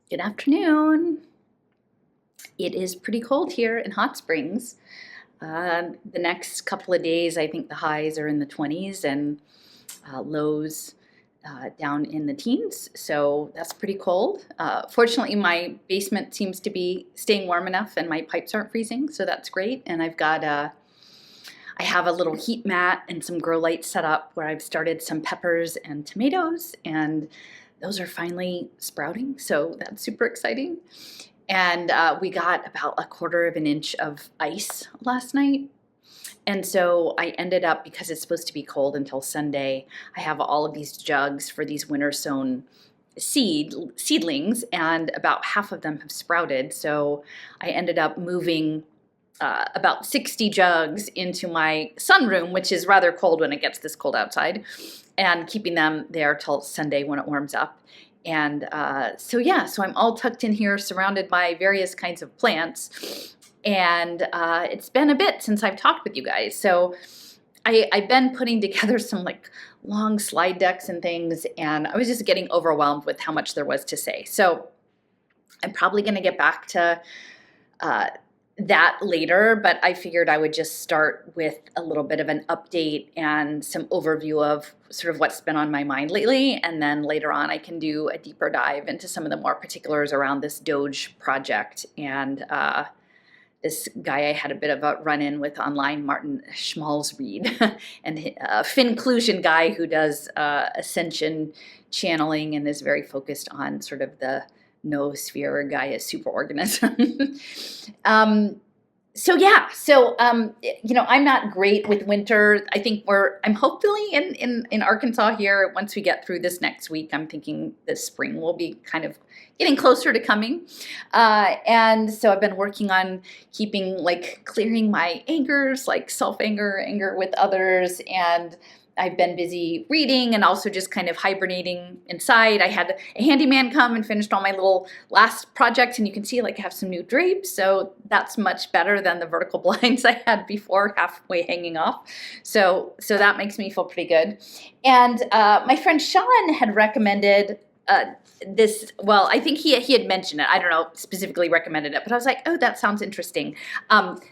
Good afternoon. It is pretty cold here in Hot Springs. The next couple of days, I think the highs are in the 20s and lows down in the teens, so that's pretty cold. Fortunately, my basement seems to be staying warm enough and my pipes aren't freezing, so that's great. And I have a little heat mat and some grow lights set up where I've started some peppers and tomatoes, and those are finally sprouting, so that's super exciting. And we got about a quarter of an inch of ice last night. And so I ended up, because it's supposed to be cold until Sunday, I have all of these jugs for these winter sown seedlings, and about half of them have sprouted. So I ended up moving about 60 jugs into my sunroom, which is rather cold when it gets this cold outside, and keeping them there till Sunday when it warms up. And so I'm all tucked in here, surrounded by various kinds of plants. And it's been a bit since I've talked with you guys. So I've been putting together some like long slide decks and things, and I was just getting overwhelmed with how much there was to say. So I'm probably going to get back to that later, but I figured I would just start with a little bit of an update and some overview of sort of what's been on my mind lately, and then later on I can do a deeper dive into some of the more particulars around this Doge project and this guy I had a bit of a run-in with online, Martin Schmalzried, and a Finclusion guy who does ascension channeling and is very focused on sort of the noosphere Gaia superorganism. I'm not great with winter. I think I'm hopefully in Arkansas here. Once we get through this next week, I'm thinking this spring will be kind of getting closer to coming. And so I've been working on clearing my angers, like self-anger, anger with others, and I've been busy reading and also just kind of hibernating inside. I had a handyman come and finished all my little last projects, and you can see I have some new drapes, so that's much better than the vertical blinds I had before, halfway hanging off. So that makes me feel pretty good. And my friend Sean had recommended this. Well, I think he had mentioned it. I don't know, specifically recommended it, but I was like, oh, that sounds interesting.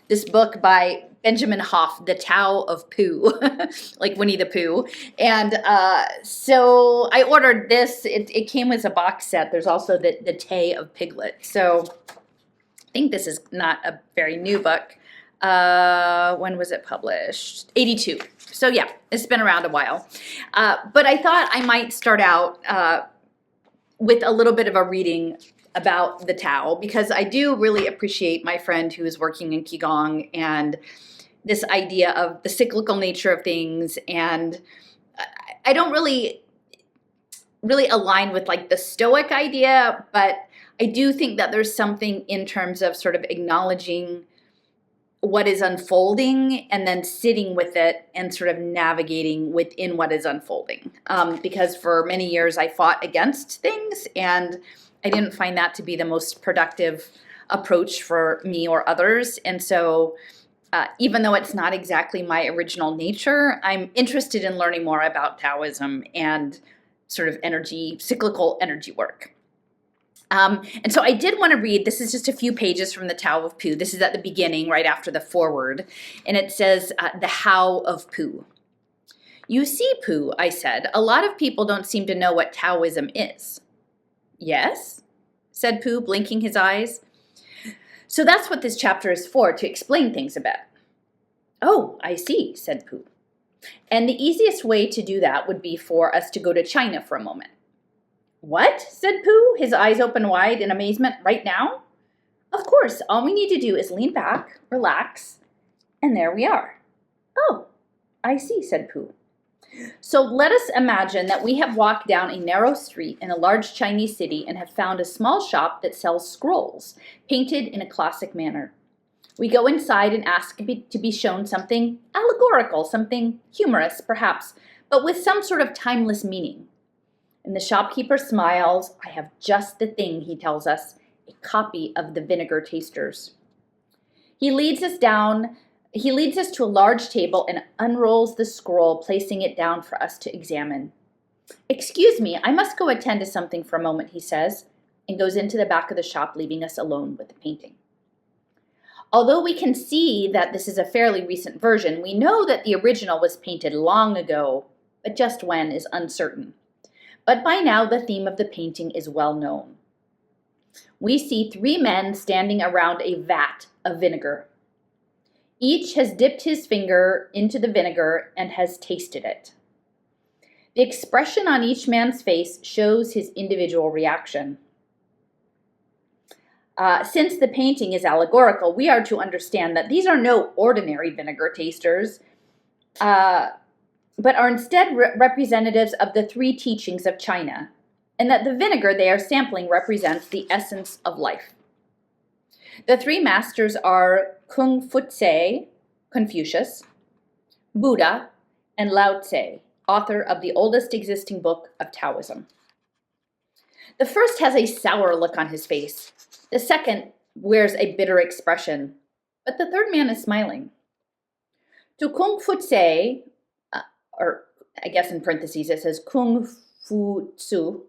This book by Benjamin Hoff, The Tao of Pooh, like Winnie the Pooh. And so I ordered this. It came as a box set. There's also the Tao of Piglet. So I think this is not a very new book. When was it published? 82. So yeah, it's been around a while. But I thought I might start out with a little bit of a reading about the Tao, because I do really appreciate my friend who is working in Qigong and this idea of the cyclical nature of things. And I don't really align with the Stoic idea, but I do think that there's something in terms of sort of acknowledging what is unfolding and then sitting with it and sort of navigating within what is unfolding. Because for many years I fought against things, and I didn't find that to be the most productive approach for me or others. And so even though it's not exactly my original nature, I'm interested in learning more about Taoism and sort of cyclical energy work. And so I did want to read, this is just a few pages from the Tao of Pooh. This is at the beginning, right after the foreword. And it says, the How of Pooh. You see, Pooh, I said, a lot of people don't seem to know what Taoism is. Yes? Said Pooh, blinking his eyes. So that's what this chapter is for, to explain things a bit. Oh, I see, said Pooh. And the easiest way to do that would be for us to go to China for a moment. What? Said Pooh, his eyes open wide in amazement. Right now? Of course, all we need to do is lean back, relax, and there we are. Oh, I see, said Pooh. So let us imagine that we have walked down a narrow street in a large Chinese city and have found a small shop that sells scrolls, painted in a classic manner. We go inside and ask to be shown something allegorical, something humorous, perhaps, but with some sort of timeless meaning. And the shopkeeper smiles. I have just the thing, he tells us, a copy of the Vinegar Tasters. He leads us to a large table and unrolls the scroll, placing it down for us to examine. Excuse me, I must go attend to something for a moment, he says. and goes into the back of the shop, leaving us alone with the painting. Although we can see that this is a fairly recent version, we know that the original was painted long ago, but just when is uncertain. But by now, the theme of the painting is well known. We see 3 men standing around a vat of vinegar. Each has dipped his finger into the vinegar and has tasted it. The expression on each man's face shows his individual reaction. Since the painting is allegorical, we are to understand that these are no ordinary vinegar tasters, but are instead representatives of the 3 teachings of China, and that the vinegar they are sampling represents the essence of life. The 3 masters are Kung Fu Tse, Confucius, Buddha, and Lao Tse, author of the oldest existing book of Taoism. The first has a sour look on his face. The second wears a bitter expression, but the third man is smiling. To Kung Fu Tse, or I guess in parentheses it says Kung Fu Tzu,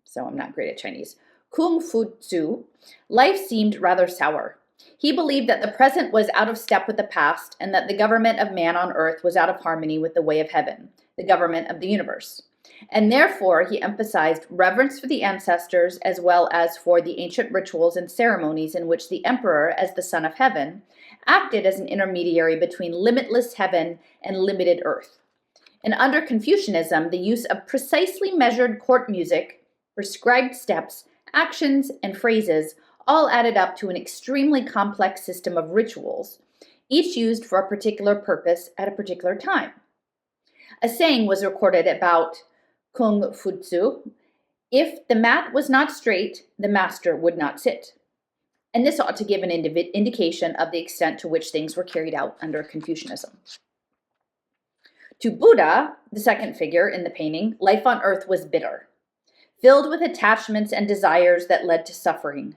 so I'm not great at Chinese. Kung Fu Tzu, life seemed rather sour. He believed that the present was out of step with the past and that the government of man on earth was out of harmony with the way of heaven, the government of the universe. And therefore, he emphasized reverence for the ancestors as well as for the ancient rituals and ceremonies in which the emperor, as the son of heaven, acted as an intermediary between limitless heaven and limited earth. And under Confucianism, the use of precisely measured court music, prescribed steps, actions, and phrases all added up to an extremely complex system of rituals, each used for a particular purpose at a particular time. A saying was recorded about Kung Fu Tzu: if the mat was not straight, the master would not sit. And this ought to give an indication of the extent to which things were carried out under Confucianism. To Buddha, the second figure in the painting, life on earth was bitter, filled with attachments and desires that led to suffering.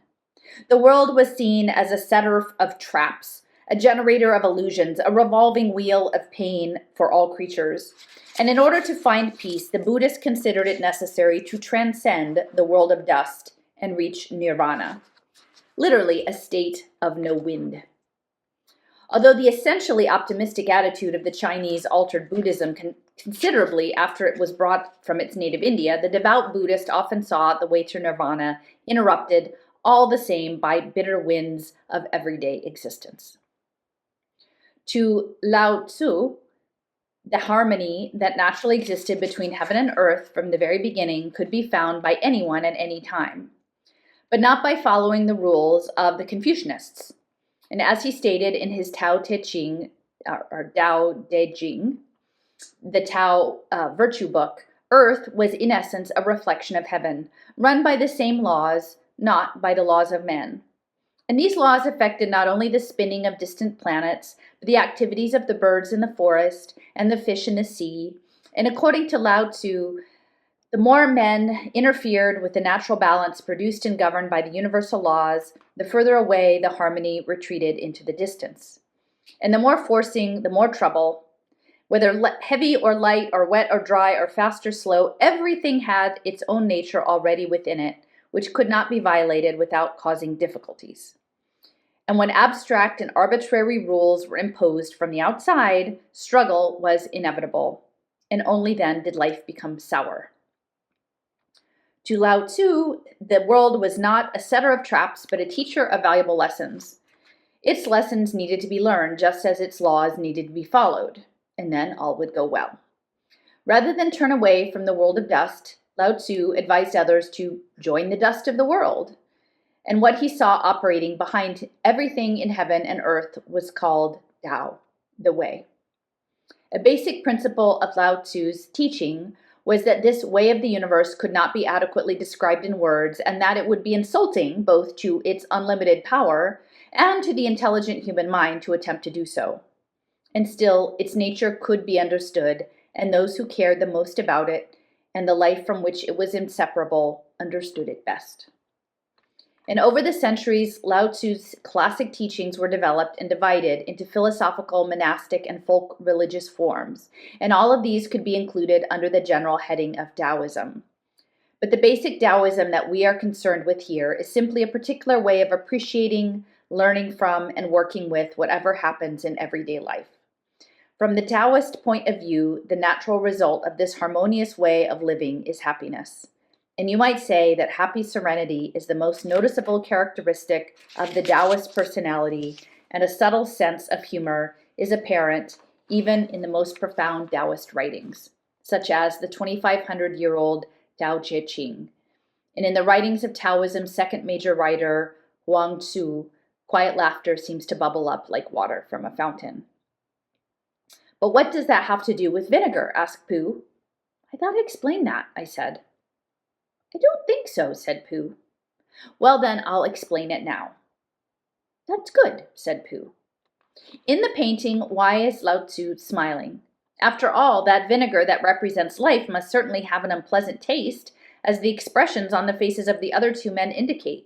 The world was seen as a setter of traps, a generator of illusions, a revolving wheel of pain for all creatures. And in order to find peace, the Buddhists considered it necessary to transcend the world of dust and reach nirvana, literally a state of no wind. Although the essentially optimistic attitude of the Chinese altered Buddhism considerably after it was brought from its native India, the devout Buddhist often saw the way to nirvana interrupted all the same by bitter winds of everyday existence. To Lao Tzu, the harmony that naturally existed between heaven and earth from the very beginning could be found by anyone at any time, but not by following the rules of the Confucianists. And as he stated in his Tao Te Ching, or Tao De Jing, the Tao virtue book, earth was in essence a reflection of heaven, run by the same laws, not by the laws of men. And these laws affected not only the spinning of distant planets, but the activities of the birds in the forest and the fish in the sea. And according to Lao Tzu, the more men interfered with the natural balance produced and governed by the universal laws, the further away the harmony retreated into the distance. And the more forcing, the more trouble. Whether heavy or light or wet or dry or fast or slow, everything had its own nature already within it, which could not be violated without causing difficulties. And when abstract and arbitrary rules were imposed from the outside, struggle was inevitable, and only then did life become sour. To Lao Tzu, the world was not a setter of traps, but a teacher of valuable lessons. Its lessons needed to be learned, just as its laws needed to be followed, and then all would go well. Rather than turn away from the world of dust, Lao Tzu advised others to join the dust of the world. And what he saw operating behind everything in heaven and earth was called Tao, the way. A basic principle of Lao Tzu's teaching was that this way of the universe could not be adequately described in words, and that it would be insulting both to its unlimited power and to the intelligent human mind to attempt to do so. And still, its nature could be understood, and those who cared the most about it and the life from which it was inseparable understood it best. And over the centuries, Lao Tzu's classic teachings were developed and divided into philosophical, monastic, and folk religious forms, and all of these could be included under the general heading of Taoism. But the basic Taoism that we are concerned with here is simply a particular way of appreciating, learning from, and working with whatever happens in everyday life. From the Taoist point of view, the natural result of this harmonious way of living is happiness. And you might say that happy serenity is the most noticeable characteristic of the Taoist personality, and a subtle sense of humor is apparent even in the most profound Taoist writings, such as the 2,500-year-old Tao Te Ching. And in the writings of Taoism's second major writer, Huang Tzu, quiet laughter seems to bubble up like water from a fountain. But what does that have to do with vinegar? Asked Pooh. I thought I explained that, I said. I don't think so, said Pooh. Well, then I'll explain it now. That's good, said Pooh. In the painting, why is Lao Tzu smiling? After all, that vinegar that represents life must certainly have an unpleasant taste, as the expressions on the faces of the other two men indicate.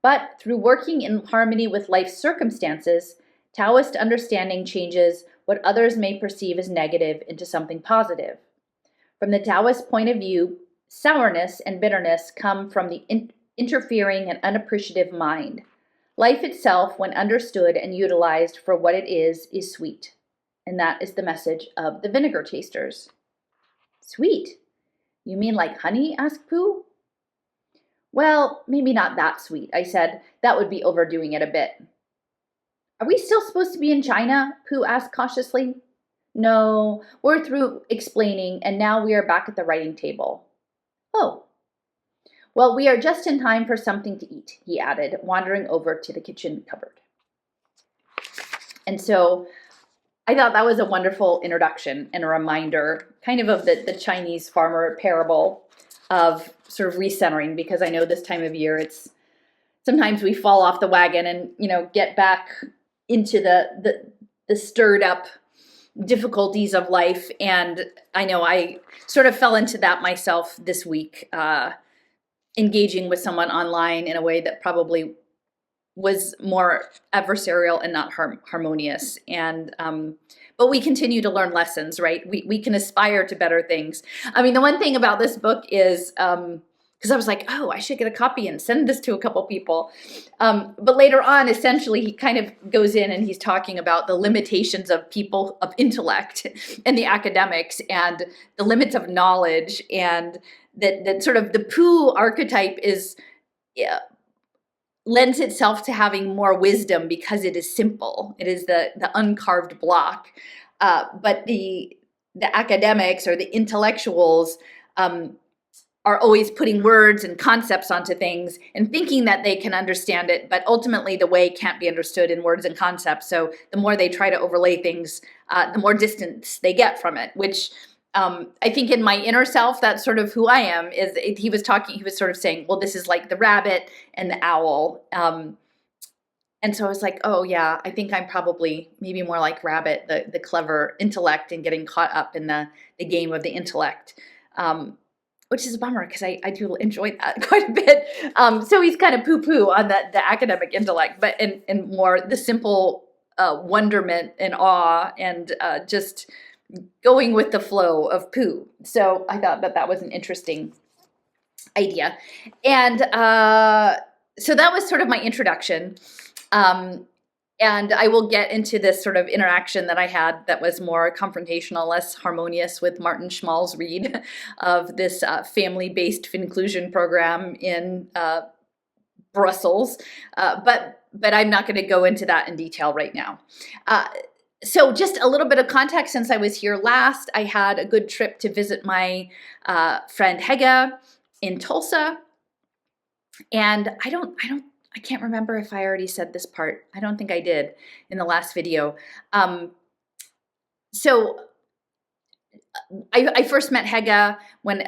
But through working in harmony with life's circumstances, Taoist understanding changes what others may perceive as negative into something positive. From the Taoist point of view, sourness and bitterness come from the interfering and unappreciative mind. Life itself, when understood and utilized for what it is sweet. And that is the message of the vinegar tasters. Sweet? You mean like honey? Asked Pooh. Well, maybe not that sweet, I said. That would be overdoing it a bit. Are we still supposed to be in China? Pooh asked cautiously. No, we're through explaining, and now we are back at the writing table. Oh. Well, we are just in time for something to eat, he added, wandering over to the kitchen cupboard. And so I thought that was a wonderful introduction and a reminder kind of the Chinese farmer parable of sort of recentering, because I know this time of year sometimes we fall off the wagon and, get back into the stirred up difficulties of life. And I know I sort of fell into that myself this week, engaging with someone online in a way that probably was more adversarial and not harmonious. And but we continue to learn lessons, right? We can aspire to better things. I mean, the one thing about this book is, because I was like, oh, I should get a copy and send this to a couple people. But later on, essentially, he kind of goes in and he's talking about the limitations of people, of intellect and the academics and the limits of knowledge, and that sort of the Pooh archetype lends itself to having more wisdom because it is simple. It is the uncarved block. But the academics or the intellectuals are always putting words and concepts onto things and thinking that they can understand it, but ultimately the way can't be understood in words and concepts. So the more they try to overlay things, the more distance they get from it, which I think in my inner self, that's sort of who I am. He was sort of saying, well, this is like the rabbit and the owl. And so I was like, oh yeah, I think I'm probably maybe more like rabbit, the clever intellect and getting caught up in the game of the intellect. Which is a bummer because I do enjoy that quite a bit. So he's kind of poo-poo on the academic intellect, but and more the simple wonderment and awe and just going with the flow of Pooh. So I thought that was an interesting idea. And so that was sort of my introduction. And I will get into this sort of interaction that I had that was more confrontational, less harmonious with Martin Schmall's read of this family-based Finclusion program in Brussels. But I'm not going to go into that in detail right now. So just a little bit of context. Since I was here last, I had a good trip to visit my friend Hege in Tulsa. And I can't remember if I already said this part. I don't think I did in the last video. So I first met Hege when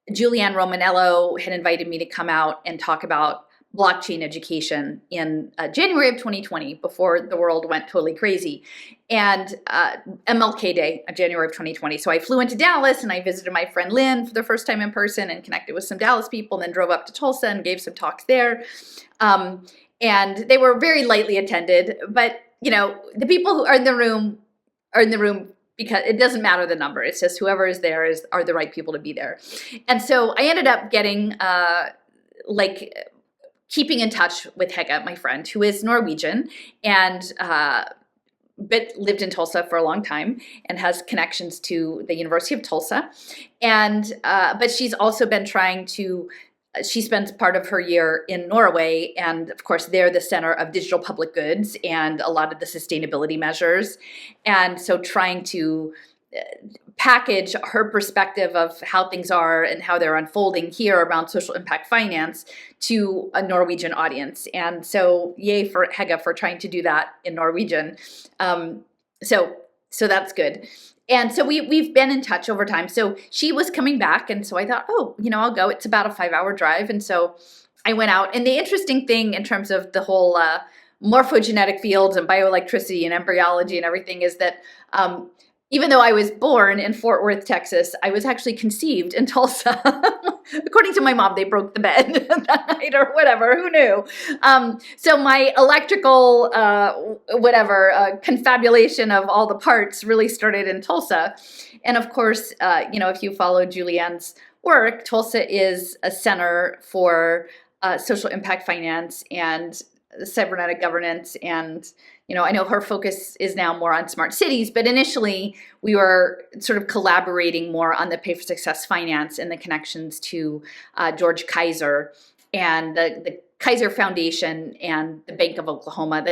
Julianne Romanello had invited me to come out and talk about blockchain education in January of 2020, before the world went totally crazy, and MLK Day, January of 2020. So I flew into Dallas and I visited my friend Lynn for the first time in person and connected with some Dallas people, and then drove up to Tulsa and gave some talks there. And they were very lightly attended, but the people who are in the room because it doesn't matter the number. It's just whoever is there are the right people to be there. And so I ended up getting like keeping in touch with Hege, my friend, who is Norwegian and but lived in Tulsa for a long time and has connections to the University of Tulsa. And but she's also been trying to she spends part of her year in Norway, and of course they're the center of digital public goods and a lot of the sustainability measures. And so trying to package her perspective of how things are and how they're unfolding here around social impact finance to a Norwegian audience. And so yay for Hege for trying to do that in Norwegian. So that's good. And so we've been in touch over time. So she was coming back, and so I thought, oh, I'll go. It's about a 5-hour drive. And so I went out. And the interesting thing in terms of the whole morphogenetic fields and bioelectricity and embryology and everything is that even though I was born in Fort Worth, Texas, I was actually conceived in Tulsa. According to my mom, they broke the bed that night or whatever. Who knew? So my electrical, confabulation of all the parts really started in Tulsa. And of course, if you follow Julianne's work, Tulsa is a center for social impact finance and cybernetic governance. And I know her focus is now more on smart cities, but initially we were sort of collaborating more on the Pay for Success finance and the connections to George Kaiser and the Kaiser Foundation and the Bank of Oklahoma.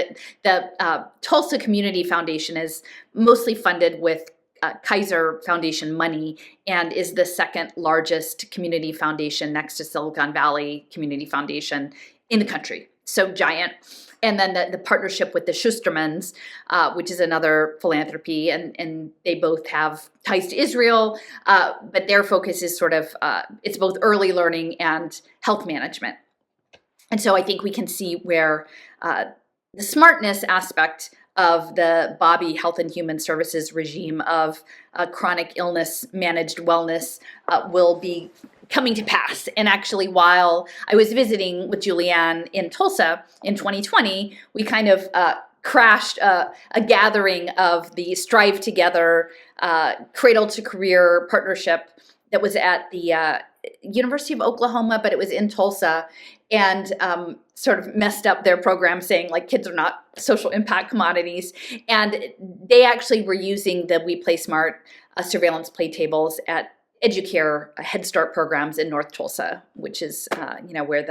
The Tulsa Community Foundation is mostly funded with Kaiser Foundation money and is the second largest community foundation next to Silicon Valley Community Foundation in the country. So giant. And then the partnership with the Schustermans, which is another philanthropy, and they both have ties to Israel, but their focus is sort of, it's both early learning and health management. And so I think we can see where the smartness aspect of the Bobby Health and Human Services regime of chronic illness managed wellness will be coming to pass. And actually, while I was visiting with Julianne in Tulsa in 2020, we kind of crashed a gathering of the Strive Together Cradle to Career partnership that was at the University of Oklahoma, but it was in Tulsa, and sort of messed up their program saying like kids are not social impact commodities. And they actually were using the We Play Smart surveillance play tables at Educare Head Start programs in North Tulsa, which is where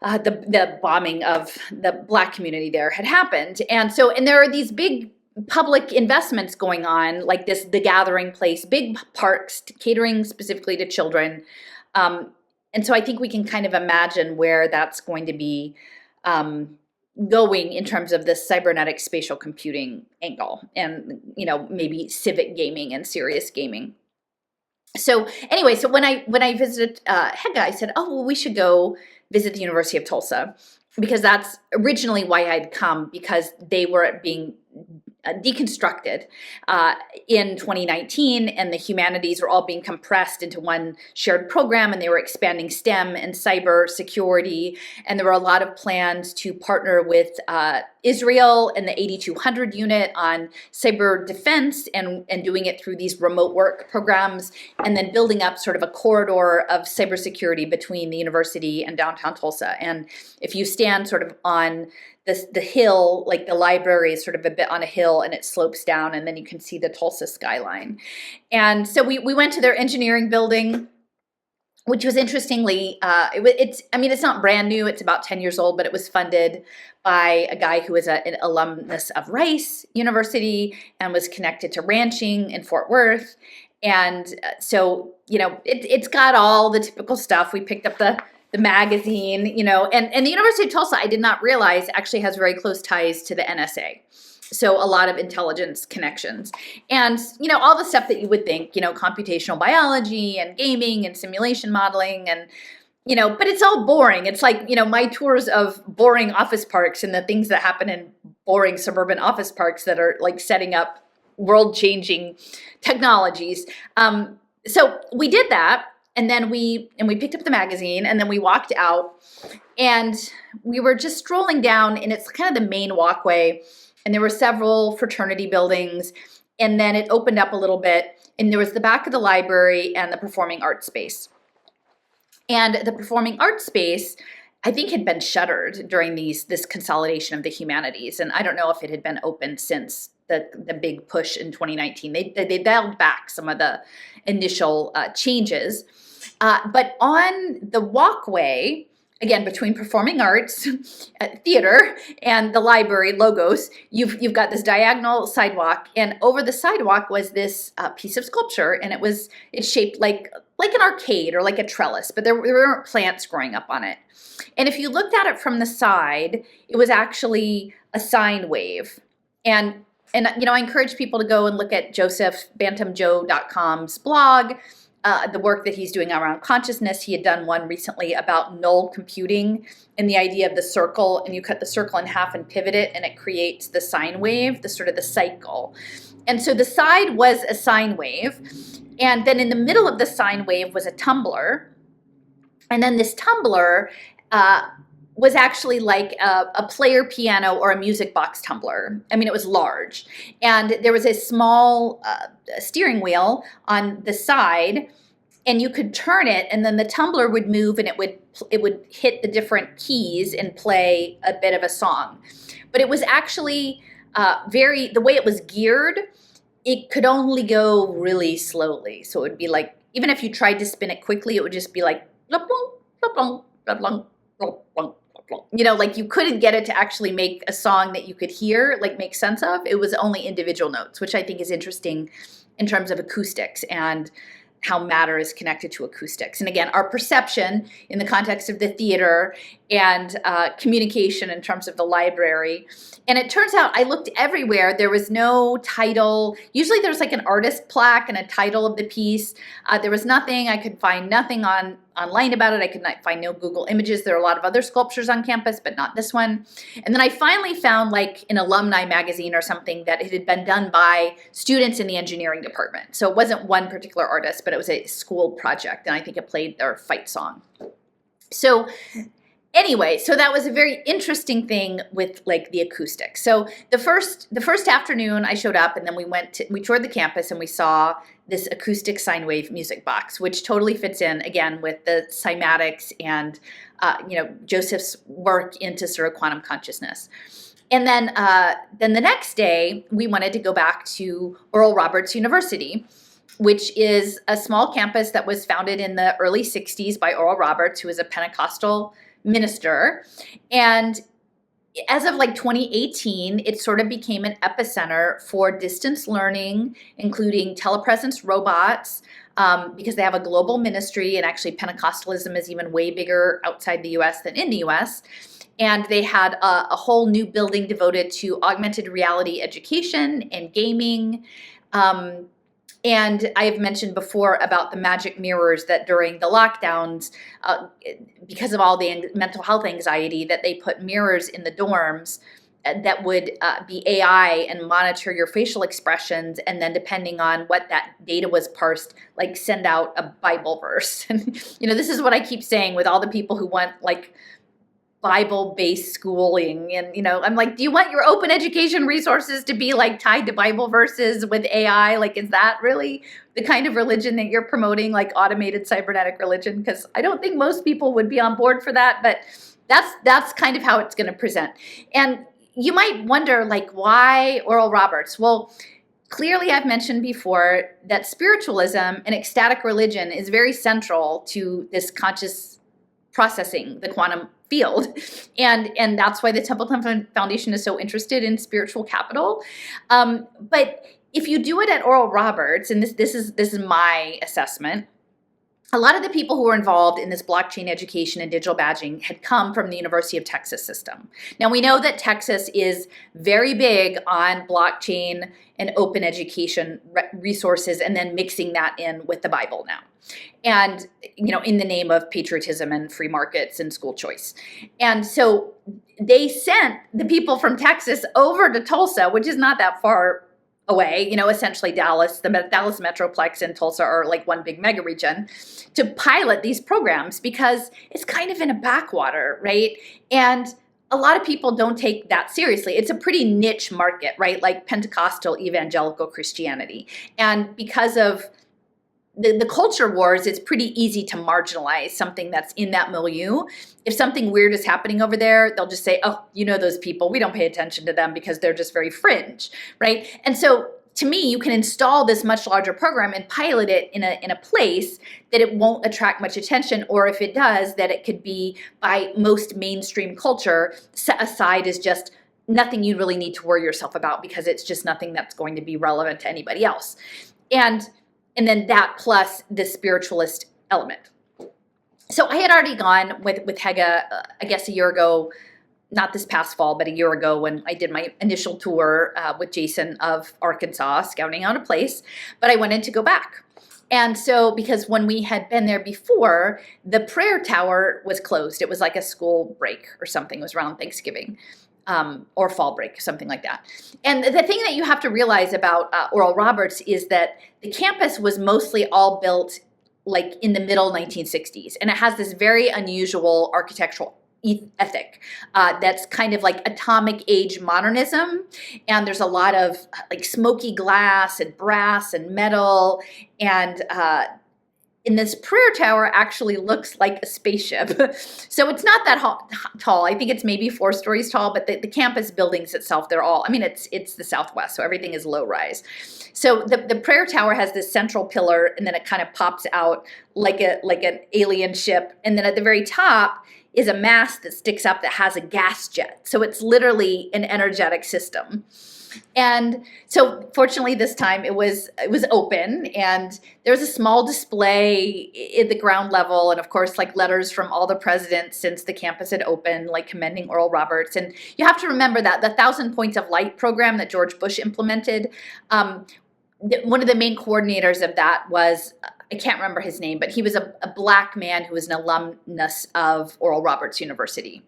the bombing of the Black community there had happened. And there are these big public investments going on, like the Gathering Place, big parks catering specifically to children. And so I think we can kind of imagine where that's going to be going in terms of the cybernetic spatial computing angle, and maybe civic gaming and serious gaming. So anyway, so when I visited Hege, I said, oh, well, we should go visit the University of Tulsa, because that's originally why I'd come, because they were being deconstructed in 2019, and the humanities were all being compressed into one shared program, and they were expanding STEM and cyber security, and there were a lot of plans to partner with Israel and the 8200 unit on cyber defense and doing it through these remote work programs, and then building up sort of a corridor of cybersecurity between the university and downtown Tulsa. And if you stand sort of on the hill, like the library is sort of a bit on a hill and it slopes down, and then you can see the Tulsa skyline. And so we went to their engineering building, which was interestingly, it's not brand new, it's about 10 years old, but it was funded by a guy who was an alumnus of Rice University and was connected to ranching in Fort Worth. And so, it's got all the typical stuff. We picked up the magazine, and the University of Tulsa, I did not realize, actually has very close ties to the NSA. So a lot of intelligence connections, and, all the stuff that you would think, computational biology and gaming and simulation modeling, and, but it's all boring. It's like, my tours of boring office parks and the things that happen in boring suburban office parks that are like setting up world-changing technologies. So we did that. And then we picked up the magazine, and then we walked out, and we were just strolling down, and it's kind of the main walkway, and there were several fraternity buildings, and then it opened up a little bit, and there was the back of the library and the performing arts space. And the performing arts space, I think, had been shuttered during this consolidation of the humanities. And I don't know if it had been open since the big push in 2019. They dialed back some of the initial changes. But on the walkway, again, between performing arts, theater, and the library, Logos, you've got this diagonal sidewalk, and over the sidewalk was this piece of sculpture, and it's shaped like an arcade or like a trellis, but there weren't plants growing up on it. And if you looked at it from the side, it was actually a sine wave. And I encourage people to go and look at josephbantamjoe.com's blog, the work that he's doing around consciousness. He had done one recently about null computing and the idea of the circle, and you cut the circle in half and pivot it, and it creates the sine wave, the sort of the cycle. And so the side was a sine wave, and then in the middle of the sine wave was a tumbler, and then this tumbler was actually like a player piano or a music box tumbler. I mean, it was large. And there was a small steering wheel on the side, and you could turn it, and then the tumbler would move, and it would hit the different keys and play a bit of a song. But it was actually the way it was geared, it could only go really slowly. So it would be like, even if you tried to spin it quickly, it would just be like, blah, blah, blah, blah, blah, blah, blah, blah. Like you couldn't get it to actually make a song that you could hear, like make sense of. It was only individual notes, which I think is interesting in terms of acoustics and how matter is connected to acoustics. And again, our perception in the context of the theater and communication in terms of the library. And it turns out I looked everywhere. There was no title. Usually there's like an artist plaque and a title of the piece. There was nothing. I could find nothing online about it. I could not find no Google images. There are a lot of other sculptures on campus, but not this one. And then I finally found like an alumni magazine or something that it had been done by students in the engineering department. So it wasn't one particular artist, but it was a school project. And I think it played their fight song. So anyway, so that was a very interesting thing with like the acoustics. So the first afternoon I showed up, and then we toured the campus, and we saw this acoustic sine wave music box, which totally fits in again with the cymatics and Joseph's work into sort of quantum consciousness. And then the next day we wanted to go back to Oral Roberts University, which is a small campus that was founded in the early 60s by Oral Roberts, who was a Pentecostal minister. And as of like 2018, it sort of became an epicenter for distance learning, including telepresence robots, because they have a global ministry, and actually Pentecostalism is even way bigger outside the US than in the US. And they had a whole new building devoted to augmented reality education and gaming. And I have mentioned before about the magic mirrors that during the lockdowns, because of all the mental health anxiety, that they put mirrors in the dorms that would be AI and monitor your facial expressions. And then depending on what that data was parsed, like send out a Bible verse. And, this is what I keep saying with all the people who want like Bible-based schooling. And, I'm like, do you want your open education resources to be like tied to Bible verses with AI? Like, is that really the kind of religion that you're promoting, like automated cybernetic religion? Because I don't think most people would be on board for that, but that's kind of how it's going to present. And you might wonder, like, why Oral Roberts? Well, clearly I've mentioned before that spiritualism and ecstatic religion is very central to this conscious processing, the quantum field. And that's why the Templeton Foundation is so interested in spiritual capital. But if you do it at Oral Roberts, and this is my assessment, a lot of the people who were involved in this blockchain education and digital badging had come from the University of Texas system. Now, we know that Texas is very big on blockchain and open education resources, and then mixing that in with the Bible now. And, in the name of patriotism and free markets and school choice. And so they sent the people from Texas over to Tulsa, which is not that far away, essentially Dallas, the Dallas Metroplex and Tulsa are like one big mega region, to pilot these programs because it's kind of in a backwater, right? And a lot of people don't take that seriously. It's a pretty niche market, right? Like Pentecostal evangelical Christianity. And because of the culture wars, it's pretty easy to marginalize something that's in that milieu. If something weird is happening over there, they'll just say, oh, you know those people, we don't pay attention to them because they're just very fringe, right? And so to me, you can install this much larger program and pilot it in a place that it won't attract much attention, or if it does, that it could be by most mainstream culture set aside as just nothing you really need to worry yourself about because it's just nothing that's going to be relevant to anybody else. And then that plus the spiritualist element. So I had already gone with Hege, I guess a year ago, not this past fall, but a year ago when I did my initial tour with Jason of Arkansas, scouting out a place, but I wanted to go back. And so, because when we had been there before, the prayer tower was closed. It was like a school break or something. It was around Thanksgiving. Or fall break, something like that. And the thing that you have to realize about Oral Roberts is that the campus was mostly all built like in the middle 1960s. And it has this very unusual architectural ethic that's kind of like atomic age modernism. And there's a lot of like smoky glass and brass and metal. And in this prayer tower actually looks like a spaceship. So it's not that tall. I think it's maybe 4 stories tall, but the campus buildings itself, they're all, I mean, it's the Southwest, so everything is low rise. So the prayer tower has this central pillar, and then it kind of pops out like an alien ship. And then at the very top is a mast that sticks up that has a gas jet. So it's literally an energetic system. And so fortunately this time it was open, and there was a small display at the ground level, and of course like letters from all the presidents since the campus had opened, like commending Oral Roberts. And you have to remember that the 1,000 Points of Light program that George Bush implemented, one of the main coordinators of that was, I can't remember his name, but he was a Black man who was an alumnus of Oral Roberts University.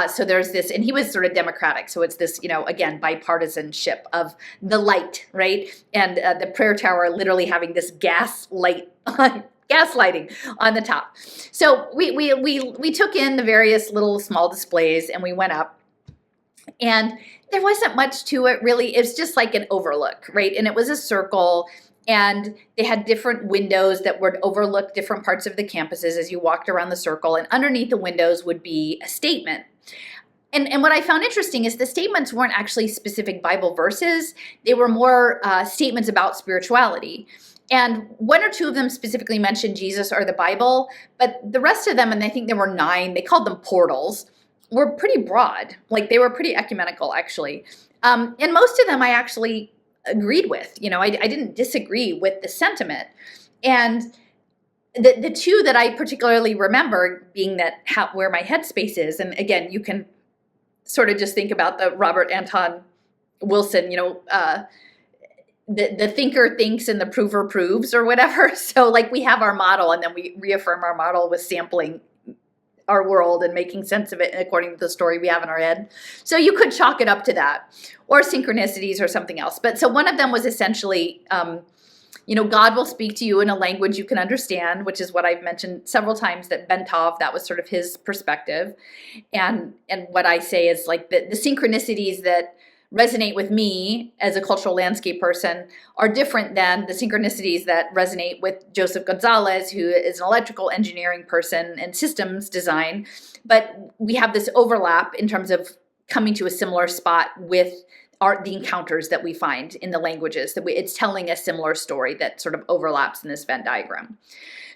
So there's this, and he was sort of Democratic. So it's this, again, bipartisanship of the light, right? And the prayer tower literally having this gaslighting on the top. So we took in the various little small displays, and we went up. And there wasn't much to it, really. It's just like an overlook, right? And it was a circle. And they had different windows that would overlook different parts of the campuses as you walked around the circle. And underneath the windows would be a statement. And what I found interesting is the statements weren't actually specific Bible verses. They were more statements about spirituality. And 1 or 2 of them specifically mentioned Jesus or the Bible. But the rest of them, and I think there were 9, they called them portals, were pretty broad. Like they were pretty ecumenical, actually. And most of them I actually agreed with. I didn't disagree with the sentiment. And the 2 that I particularly remember being that where my headspace is, and again, you can sort of just think about the Robert Anton Wilson, the thinker thinks and the prover proves or whatever. So like we have our model, and then we reaffirm our model with sampling our world and making sense of it according to the story we have in our head. So you could chalk it up to that, or synchronicities or something else. But so one of them was essentially, God will speak to you in a language you can understand, which is what I've mentioned several times, that Bentov, that was sort of his perspective. And what I say is like the synchronicities that resonate with me as a cultural landscape person are different than the synchronicities that resonate with Joseph Gonzalez, who is an electrical engineering person and systems design. But we have this overlap in terms of coming to a similar spot with the encounters that we find in the languages. It's telling a similar story that sort of overlaps in this Venn diagram.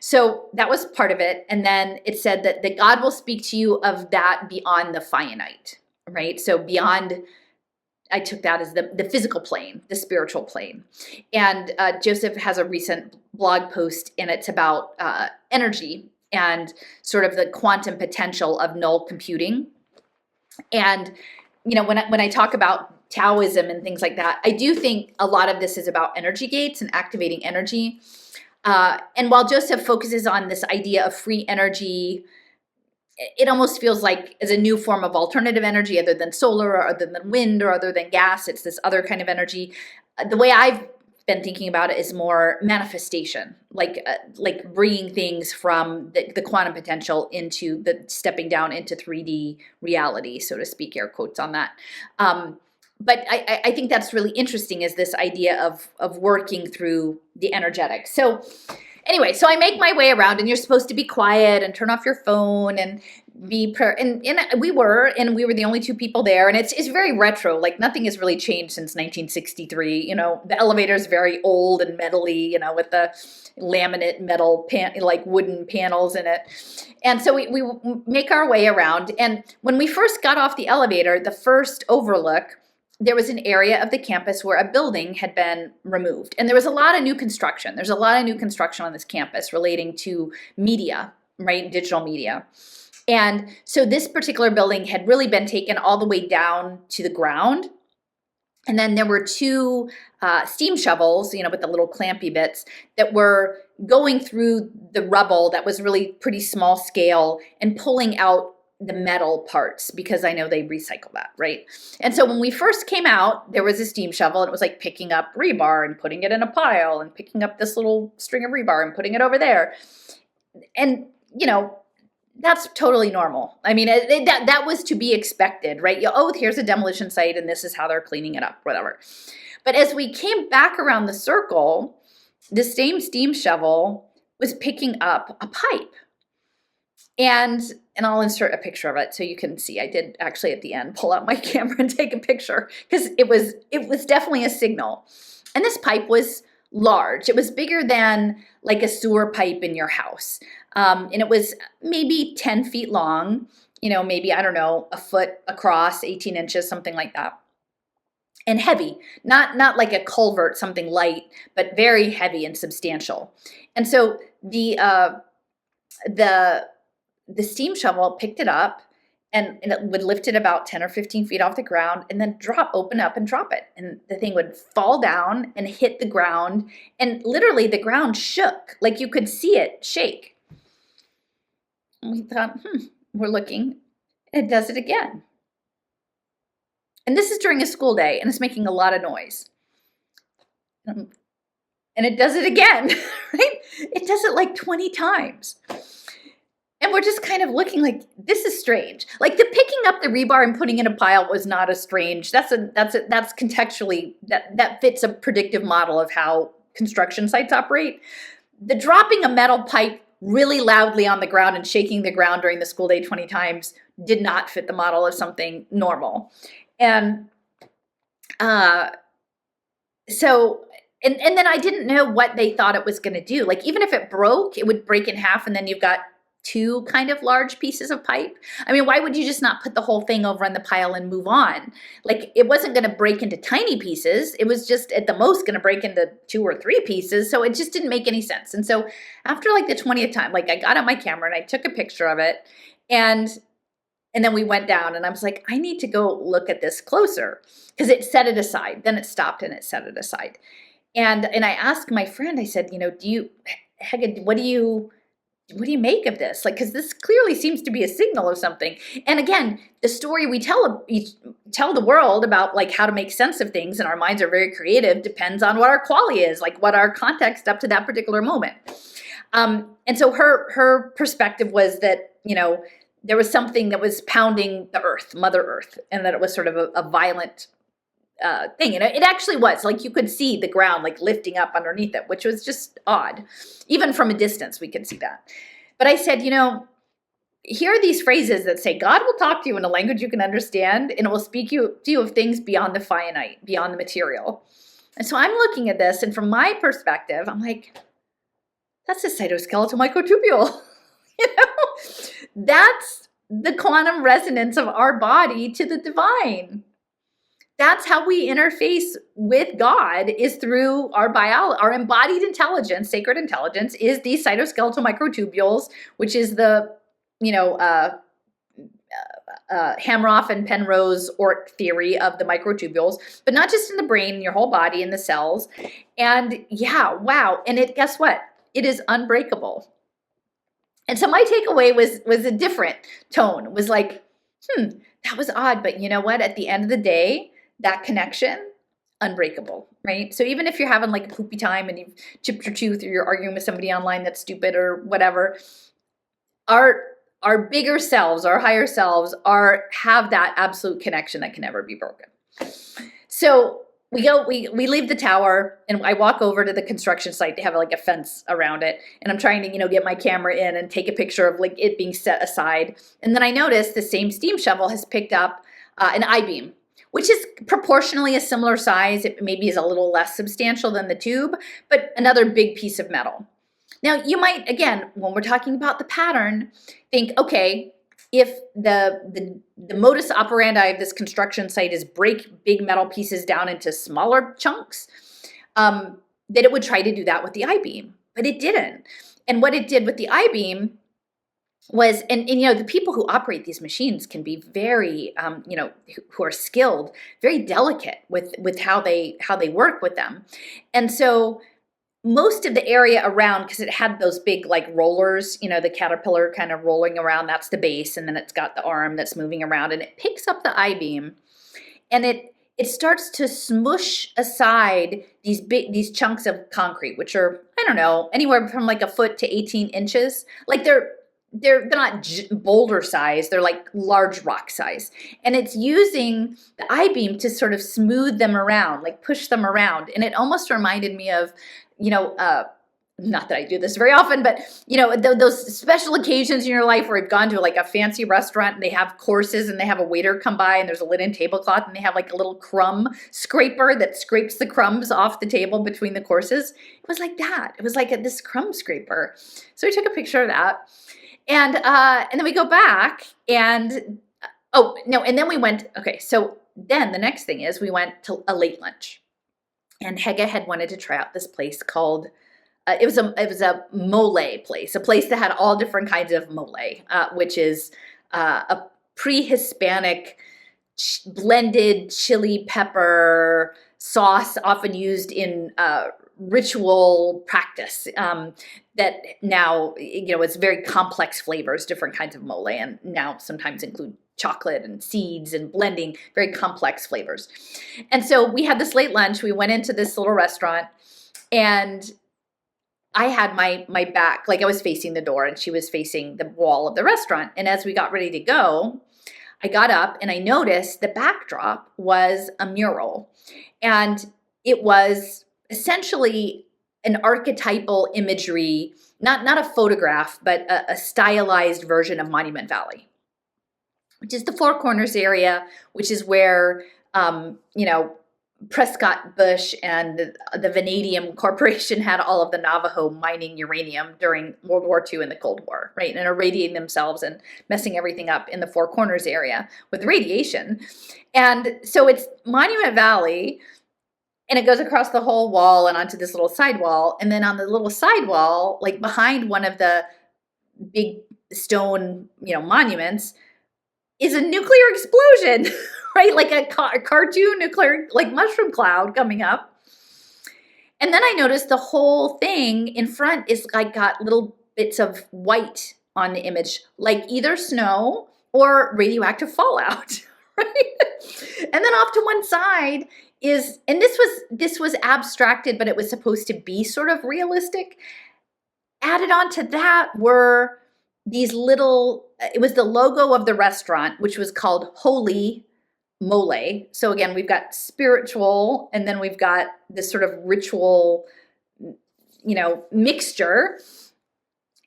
So that was part of it. And then it said that God will speak to you of that beyond the finite, right? So beyond, I took that as the physical plane, the spiritual plane. And Joseph has a recent blog post, and it's about energy and sort of the quantum potential of null computing. And, when I talk about Taoism and things like that, I do think a lot of this is about energy gates and activating energy. And while Joseph focuses on this idea of free energy, it almost feels like as a new form of alternative energy other than solar or other than wind or other than gas. It's this other kind of energy. The way I've been thinking about it as more manifestation, like bringing things from the quantum potential into the stepping down into 3D reality, so to speak, air quotes on that. But I think that's really interesting, is this idea of working through the energetic. So anyway, so I make my way around, and you're supposed to be quiet and turn off your phone and be and we were the only two people there, and it's very retro. Like nothing has really changed since 1963. The elevator is very old and metally, with the laminate metal like wooden panels in it. And so we make our way around, and when we first got off the elevator, the first overlook, there was an area of the campus where a building had been removed. And there was a lot of new construction. There's a lot of new construction on this campus relating to media, right? Digital media. And so this particular building had really been taken all the way down to the ground. And then there were two steam shovels, with the little clampy bits, that were going through the rubble that was really pretty small scale and pulling out the metal parts, because I know they recycle that, right? And so when we first came out, there was a steam shovel, and it was like picking up rebar and putting it in a pile, and picking up this little string of rebar and putting it over there. And, that's totally normal. I mean, that was to be expected, right? Here's a demolition site, and this is how they're cleaning it up, whatever. But as we came back around the circle, the same steam shovel was picking up a pipe. And I'll insert a picture of it so you can see. I did actually at the end pull out my camera and take a picture, because it was definitely a signal. And this pipe was large. It was bigger than like a sewer pipe in your house. And it was maybe 10 feet long, maybe, I don't know, a foot across, 18 inches, something like that. And heavy, not like a culvert, something light, but very heavy and substantial. And so the steam shovel picked it up, and it would lift it about 10 or 15 feet off the ground, and then open up and drop it. And the thing would fall down and hit the ground, and literally the ground shook. Like you could see it shake. And we thought, we're looking, and it does it again. And this is during a school day, and it's making a lot of noise. And it does it again, right? It does it like 20 times. And we're just kind of looking like, this is strange. Like the picking up the rebar and putting in a pile was not a strange. That's contextually, that fits a predictive model of how construction sites operate. The dropping a metal pipe really loudly on the ground and shaking the ground during the school day 20 times did not fit the model of something normal. And so then I didn't know what they thought it was going to do. Like even if it broke, it would break in half, and then you've got two kind of large pieces of pipe. I mean, why would you just not put the whole thing over on the pile and move on? Like it wasn't going to break into tiny pieces. It was just at the most going to break into 2 or 3 pieces. So it just didn't make any sense. And so after like the 20th time, like I got out my camera and I took a picture of it, and then we went down, and I was like, I need to go look at this closer, because it set it aside. Then it stopped and it set it aside. And I asked my friend, I said, what do you make of this? Like, because this clearly seems to be a signal of something. And again, the story we tell the world about like how to make sense of things, and our minds are very creative, depends on what our quality is, like what our context up to that particular moment. And so her perspective was that, there was something that was pounding the earth, Mother Earth, and that it was sort of a violent thing. And it actually was, like you could see the ground like lifting up underneath it, which was just odd. Even from a distance, we could see that. But I said, here are these phrases that say God will talk to you in a language you can understand, and it will speak to you of things beyond the finite, beyond the material. And so I'm looking at this, and from my perspective, I'm like, that's a cytoskeletal microtubule. That's the quantum resonance of our body to the divine. That's how we interface with God, is through our our embodied intelligence, sacred intelligence, is these cytoskeletal microtubules, which is the, Hamroff and Penrose Oort theory of the microtubules, but not just in the brain, in your whole body, in the cells. And yeah, wow. And guess what? It is unbreakable. And so my takeaway was a different tone. It was like, that was odd, but you know what? At the end of the day, that connection, unbreakable, right? So even if you're having like a poopy time and you've chipped your tooth or you're arguing with somebody online that's stupid or whatever, our our bigger selves, our higher selves have that absolute connection that can never be broken. So we leave the tower and I walk over to the construction site. They have like a fence around it. And I'm trying to, get my camera in and take a picture of like it being set aside. And then I notice the same steam shovel has picked up an I-beam, which is proportionally a similar size. It maybe is a little less substantial than the tube, but another big piece of metal. Now you might, again, when we're talking about the pattern, think, okay, if the modus operandi of this construction site is break big metal pieces down into smaller chunks, that it would try to do that with the I-beam, but it didn't. And what it did with the I-beam was, and the people who operate these machines can be very, who are skilled, very delicate with how they work with them. And so most of the area around, because it had those big like rollers, the caterpillar kind of rolling around, that's the base, and then it's got the arm that's moving around, and it picks up the I-beam, and it starts to smush aside these chunks of concrete, which are, I don't know, anywhere from like a foot to 18 inches. Like they're not boulder size, they're like large rock size. And it's using the I-beam to sort of smooth them around, like push them around. And it almost reminded me of, not that I do this very often, but those special occasions in your life where you've gone to like a fancy restaurant and they have courses and they have a waiter come by and there's a linen tablecloth and they have like a little crumb scraper that scrapes the crumbs off the table between the courses. It was like that. It was like this crumb scraper. So we took a picture of that. And then we go back and, and then we went, okay, so then the next thing is we went to a late lunch. And Hege had wanted to try out this place called, it was a mole place, a place that had all different kinds of mole, which is a pre-Hispanic blended chili pepper sauce, often used in ritual practice, that now, it's very complex flavors, different kinds of mole, and now sometimes include chocolate and seeds and blending, very complex flavors. And so we had this late lunch. We went into this little restaurant and I had my back, like I was facing the door and she was facing the wall of the restaurant. And as we got ready to go, I got up and I noticed the backdrop was a mural. And it was essentially an archetypal imagery, not a photograph, but a stylized version of Monument Valley, which is the Four Corners area, which is where, Prescott Bush and the Vanadium Corporation had all of the Navajo mining uranium during World War II and the Cold War, right? And irradiating themselves and messing everything up in the Four Corners area with radiation. And so it's Monument Valley, and it goes across the whole wall and onto this little sidewall. And then on the little sidewall, like behind one of the big stone, monuments, is a nuclear explosion, right? Like a cartoon nuclear, like mushroom cloud coming up. And then I noticed the whole thing in front is like got little bits of white on the image, like either snow or radioactive fallout, right? And then off to one side is, and this was abstracted, but it was supposed to be sort of realistic. Added on to that were these little, it was the logo of the restaurant, which was called Holy Mole. So again, we've got spiritual, and then we've got this sort of ritual, mixture.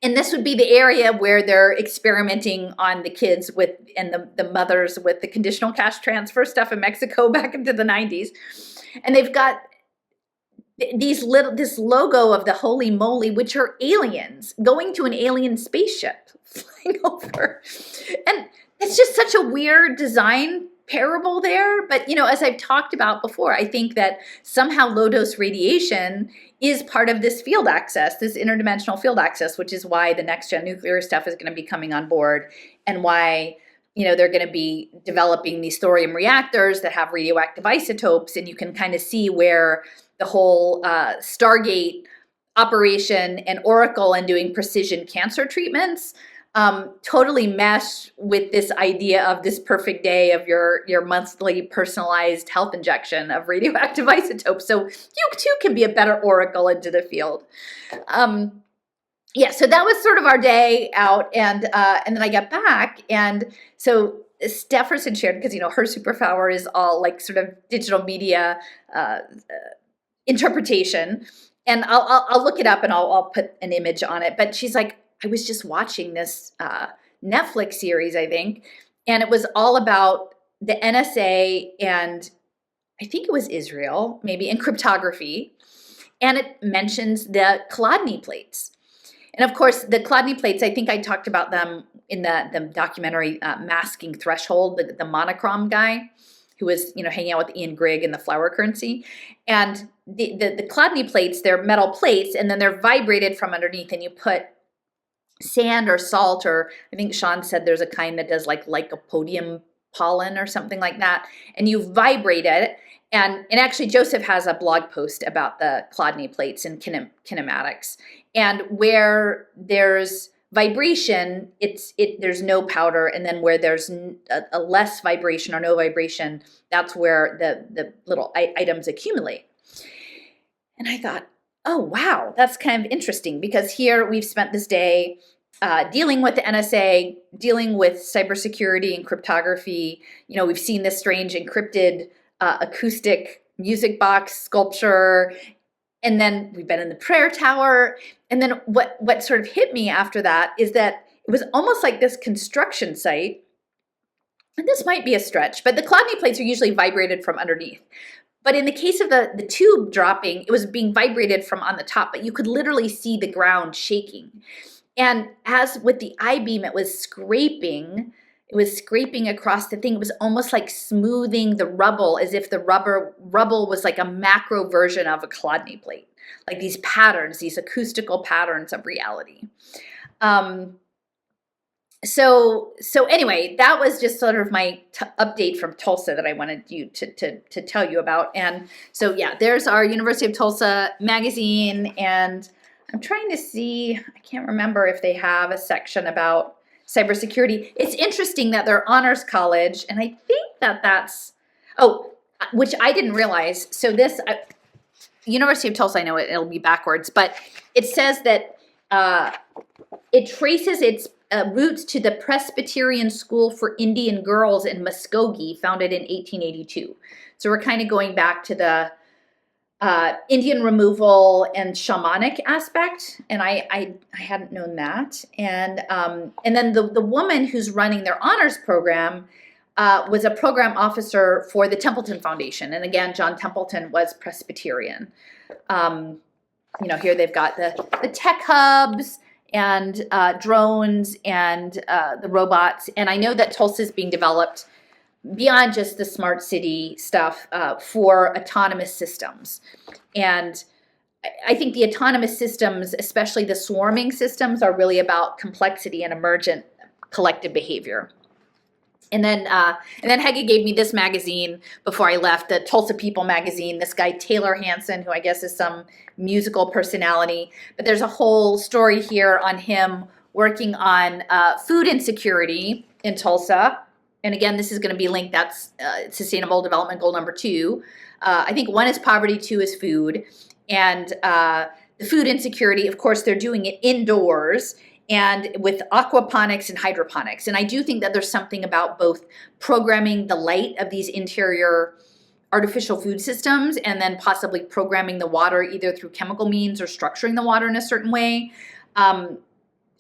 And this would be the area where they're experimenting on the kids with, and the mothers with the conditional cash transfer stuff in Mexico back into the 90s. And they've got this logo of the Holy Moly, which are aliens going to an alien spaceship flying over. And it's just such a weird design parable there. But, as I've talked about before, I think that somehow low-dose radiation is part of this field access, this interdimensional field access, which is why the next-gen nuclear stuff is going to be coming on board, and why, they're going to be developing these thorium reactors that have radioactive isotopes, and you can kind of see where the whole Stargate operation and Oracle and doing precision cancer treatments totally mesh with this idea of this perfect day of your monthly personalized health injection of radioactive isotopes. So you too can be a better oracle into the field. Yeah, so that was sort of our day out, and then I got back, and so Stefferson shared, because her superpower is all like sort of digital media interpretation, and I'll look it up and I'll put an image on it. But she's like, I was just watching this Netflix series, I think, and it was all about the NSA and I think it was Israel, maybe, and cryptography, and it mentions the Chladni plates. And of course, the Chladni plates, I think I talked about them in the documentary Masking Threshold, the monochrome guy who was, hanging out with Ian Grigg in the flower currency. And the Chladni plates, they're metal plates, and then they're vibrated from underneath, and you put sand or salt, or I think Sean said there's a kind that does like lycopodium pollen or something like that, and you vibrate it. And actually, Joseph has a blog post about the Chladni plates and kinematics. And where there's vibration, there's no powder, and then where there's a less vibration or no vibration, that's where the little items accumulate. And I thought, oh wow, that's kind of interesting, because here we've spent this day dealing with the NSA, dealing with cybersecurity and cryptography. We've seen this strange encrypted acoustic music box sculpture, and then we've been in the prayer tower. And then what sort of hit me after that is that it was almost like this construction site, and this might be a stretch, but the Chladni plates are usually vibrated from underneath. But in the case of the tube dropping, it was being vibrated from on the top, but you could literally see the ground shaking. And as with the I-beam, it was scraping across the thing. It was almost like smoothing the rubble, as if the rubble was like a macro version of a Chladni plate, like these patterns, these acoustical patterns of reality. So anyway, that was just sort of my update from Tulsa that I wanted you to tell you about. And so yeah, there's our University of Tulsa magazine, and I'm trying to see, I can't remember if they have a section about cybersecurity. It's interesting that they're honors college, and I think that's, which I didn't realize. So this University of Tulsa, I know it'll be backwards, but it says that it traces its roots to the Presbyterian School for Indian Girls in Muskogee, founded in 1882. So we're kind of going back to the Indian removal and shamanic aspect, and I hadn't known that. And then the woman who's running their honors program was a program officer for the Templeton Foundation, and again, John Templeton was Presbyterian. Here they've got the tech hubs and drones and the robots, and I know that Tulsa is being developed beyond just the smart city stuff for autonomous systems. And I think the autonomous systems, especially the swarming systems, are really about complexity and emergent collective behavior. And then Hege gave me this magazine before I left, the Tulsa People magazine. This guy, Taylor Hansen, who I guess is some musical personality. But there's a whole story here on him working on food insecurity in Tulsa. And again, this is going to be linked. That's Sustainable Development Goal number 2. I think 1 is poverty, 2 is food. And the food insecurity, of course, they're doing it indoors and with aquaponics and hydroponics. And I do think that there's something about both programming the light of these interior artificial food systems and then possibly programming the water either through chemical means or structuring the water in a certain way.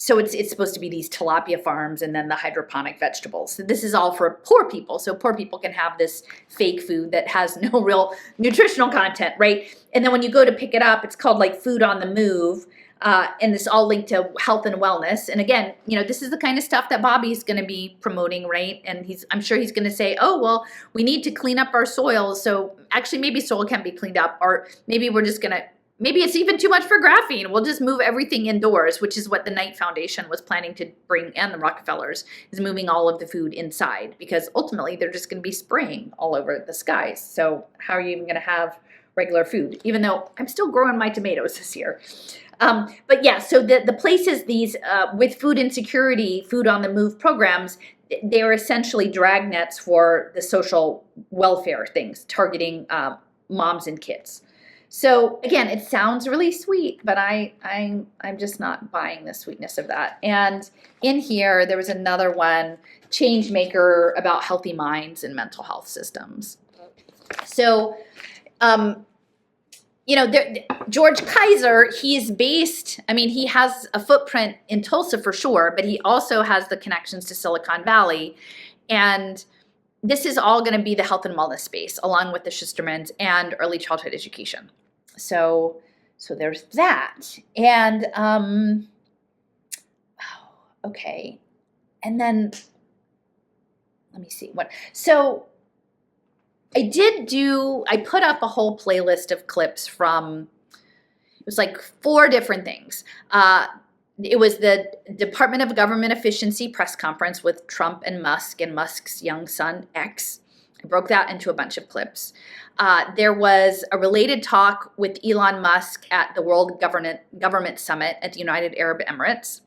So it's supposed to be these tilapia farms and then the hydroponic vegetables. So this is all for poor people. So poor people can have this fake food that has no real nutritional content, right? And then when you go to pick it up, it's called like Food on the Move. And it's all linked to health and wellness. And again, this is the kind of stuff that Bobby's going to be promoting, right? And I'm sure he's going to say, oh, well, we need to clean up our soil. So actually maybe soil can't be cleaned up, or maybe we're just going to, maybe it's even too much for graphene. We'll just move everything indoors, which is what the Knight Foundation was planning to bring, and the Rockefellers, is moving all of the food inside, because ultimately they're just going to be spraying all over the skies. So how are you even going to have regular food, even though I'm still growing my tomatoes this year. But yeah, so the places these, with food insecurity, food on the move programs, they're essentially dragnets for the social welfare things, targeting moms and kids. So again, it sounds really sweet, but I'm just not buying the sweetness of that. And in here, there was another one, Change Maker, about healthy minds and mental health systems. So, George Kaiser, he's based, he has a footprint in Tulsa for sure, but he also has the connections to Silicon Valley. And this is all going to be the health and wellness space, along with the Schustermans and early childhood education. So there's that. And, okay. And then, let me see what, so I put up a whole playlist of clips from, it was like 4 different things. It was the Department of Government Efficiency press conference with Trump and Musk's young son, X. I broke that into a bunch of clips. There was a related talk with Elon Musk at the World Government Summit at the United Arab Emirates.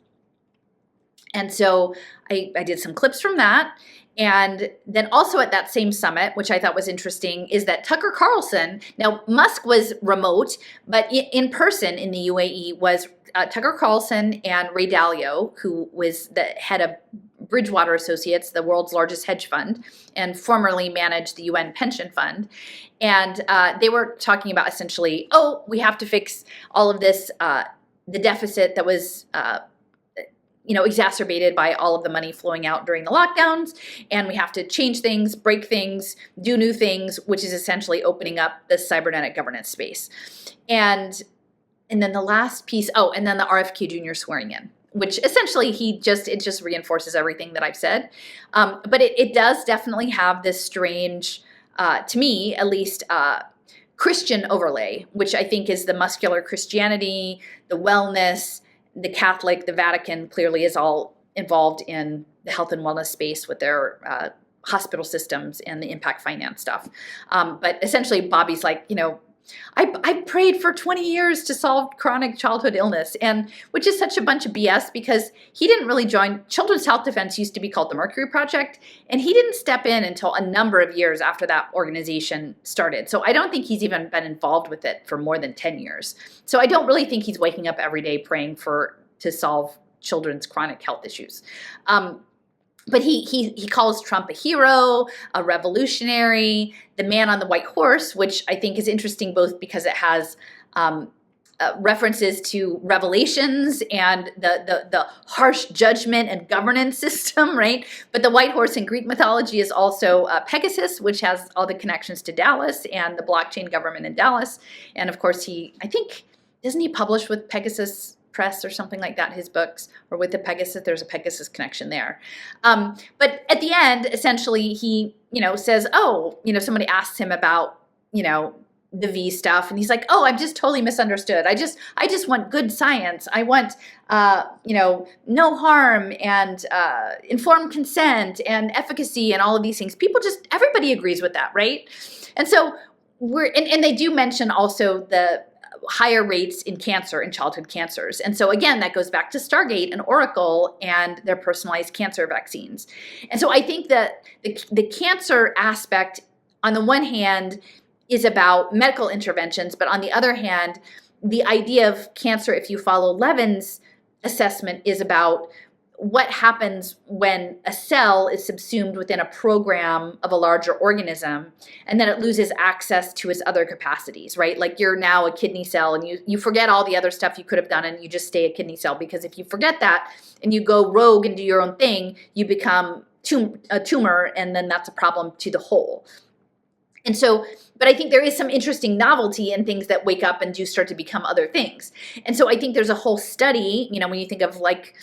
And so I did some clips from that. And then also at that same summit, which I thought was interesting, is that Tucker Carlson, now Musk was remote, but in person in the UAE was Tucker Carlson and Ray Dalio, who was the head of Bridgewater Associates, the world's largest hedge fund, and formerly managed the UN pension fund. And they were talking about essentially, we have to fix all of this, the deficit that was exacerbated by all of the money flowing out during the lockdowns, and we have to change things, break things, do new things, which is essentially opening up the cybernetic governance space. And then the last piece, and then the RFK Jr. swearing in, which essentially it just reinforces everything that I've said. But it does definitely have this strange, to me at least, Christian overlay, which I think is the muscular Christianity, the wellness, the Catholic, the Vatican clearly is all involved in the health and wellness space with their hospital systems and the impact finance stuff. But essentially, Bobby's like, I prayed for 20 years to solve chronic childhood illness, and which is such a bunch of BS because he didn't really join. Children's Health Defense used to be called the Mercury Project, and he didn't step in until a number of years after that organization started. So I don't think he's even been involved with it for more than 10 years. So I don't really think he's waking up every day praying to solve children's chronic health issues. But he calls Trump a hero, a revolutionary, the man on the white horse, which I think is interesting both because it has references to Revelations and the harsh judgment and governance system, right? But the white horse in Greek mythology is also Pegasus, which has all the connections to Dallas and the blockchain government in Dallas. And of course, doesn't he publish with Pegasus Press or something like that, his books, or with the Pegasus, there's a Pegasus connection there. But at the end, essentially, he, says, somebody asks him about, the V stuff, and he's like, I've just totally misunderstood. I just want good science. I want, no harm and informed consent and efficacy and all of these things. Everybody agrees with that, right? And so and they do mention also the higher rates in cancer and childhood cancers. And so again, that goes back to Stargate and Oracle and their personalized cancer vaccines. And so I think that the cancer aspect, on the one hand, is about medical interventions, but on the other hand, the idea of cancer, if you follow Levin's assessment, is about what happens when a cell is subsumed within a program of a larger organism, and then it loses access to its other capacities, right? Like you're now a kidney cell and you forget all the other stuff you could have done and you just stay a kidney cell, because if you forget that and you go rogue and do your own thing, you become a tumor, and then that's a problem to the whole. And so, but I think there is some interesting novelty in things that wake up and do start to become other things. And so I think there's a whole study, when you think of like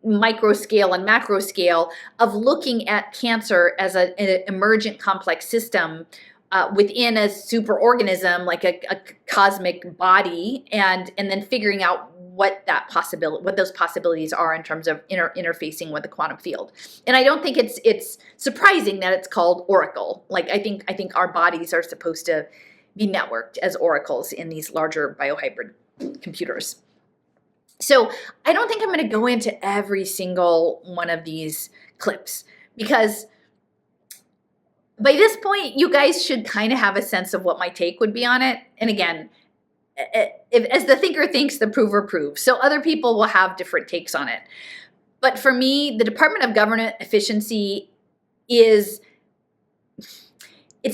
micro scale and macro scale, of looking at cancer as an emergent complex system within a superorganism, like a cosmic body, and then figuring out what those possibilities are in terms of interfacing with the quantum field. And I don't think it's surprising that it's called Oracle. Like I think our bodies are supposed to be networked as oracles in these larger biohybrid computers. So I don't think I'm going to go into every single one of these clips, because by this point, you guys should kind of have a sense of what my take would be on it. And again, as the thinker thinks, the prover proves. So other people will have different takes on it. But for me, the Department of Government Efficiency it's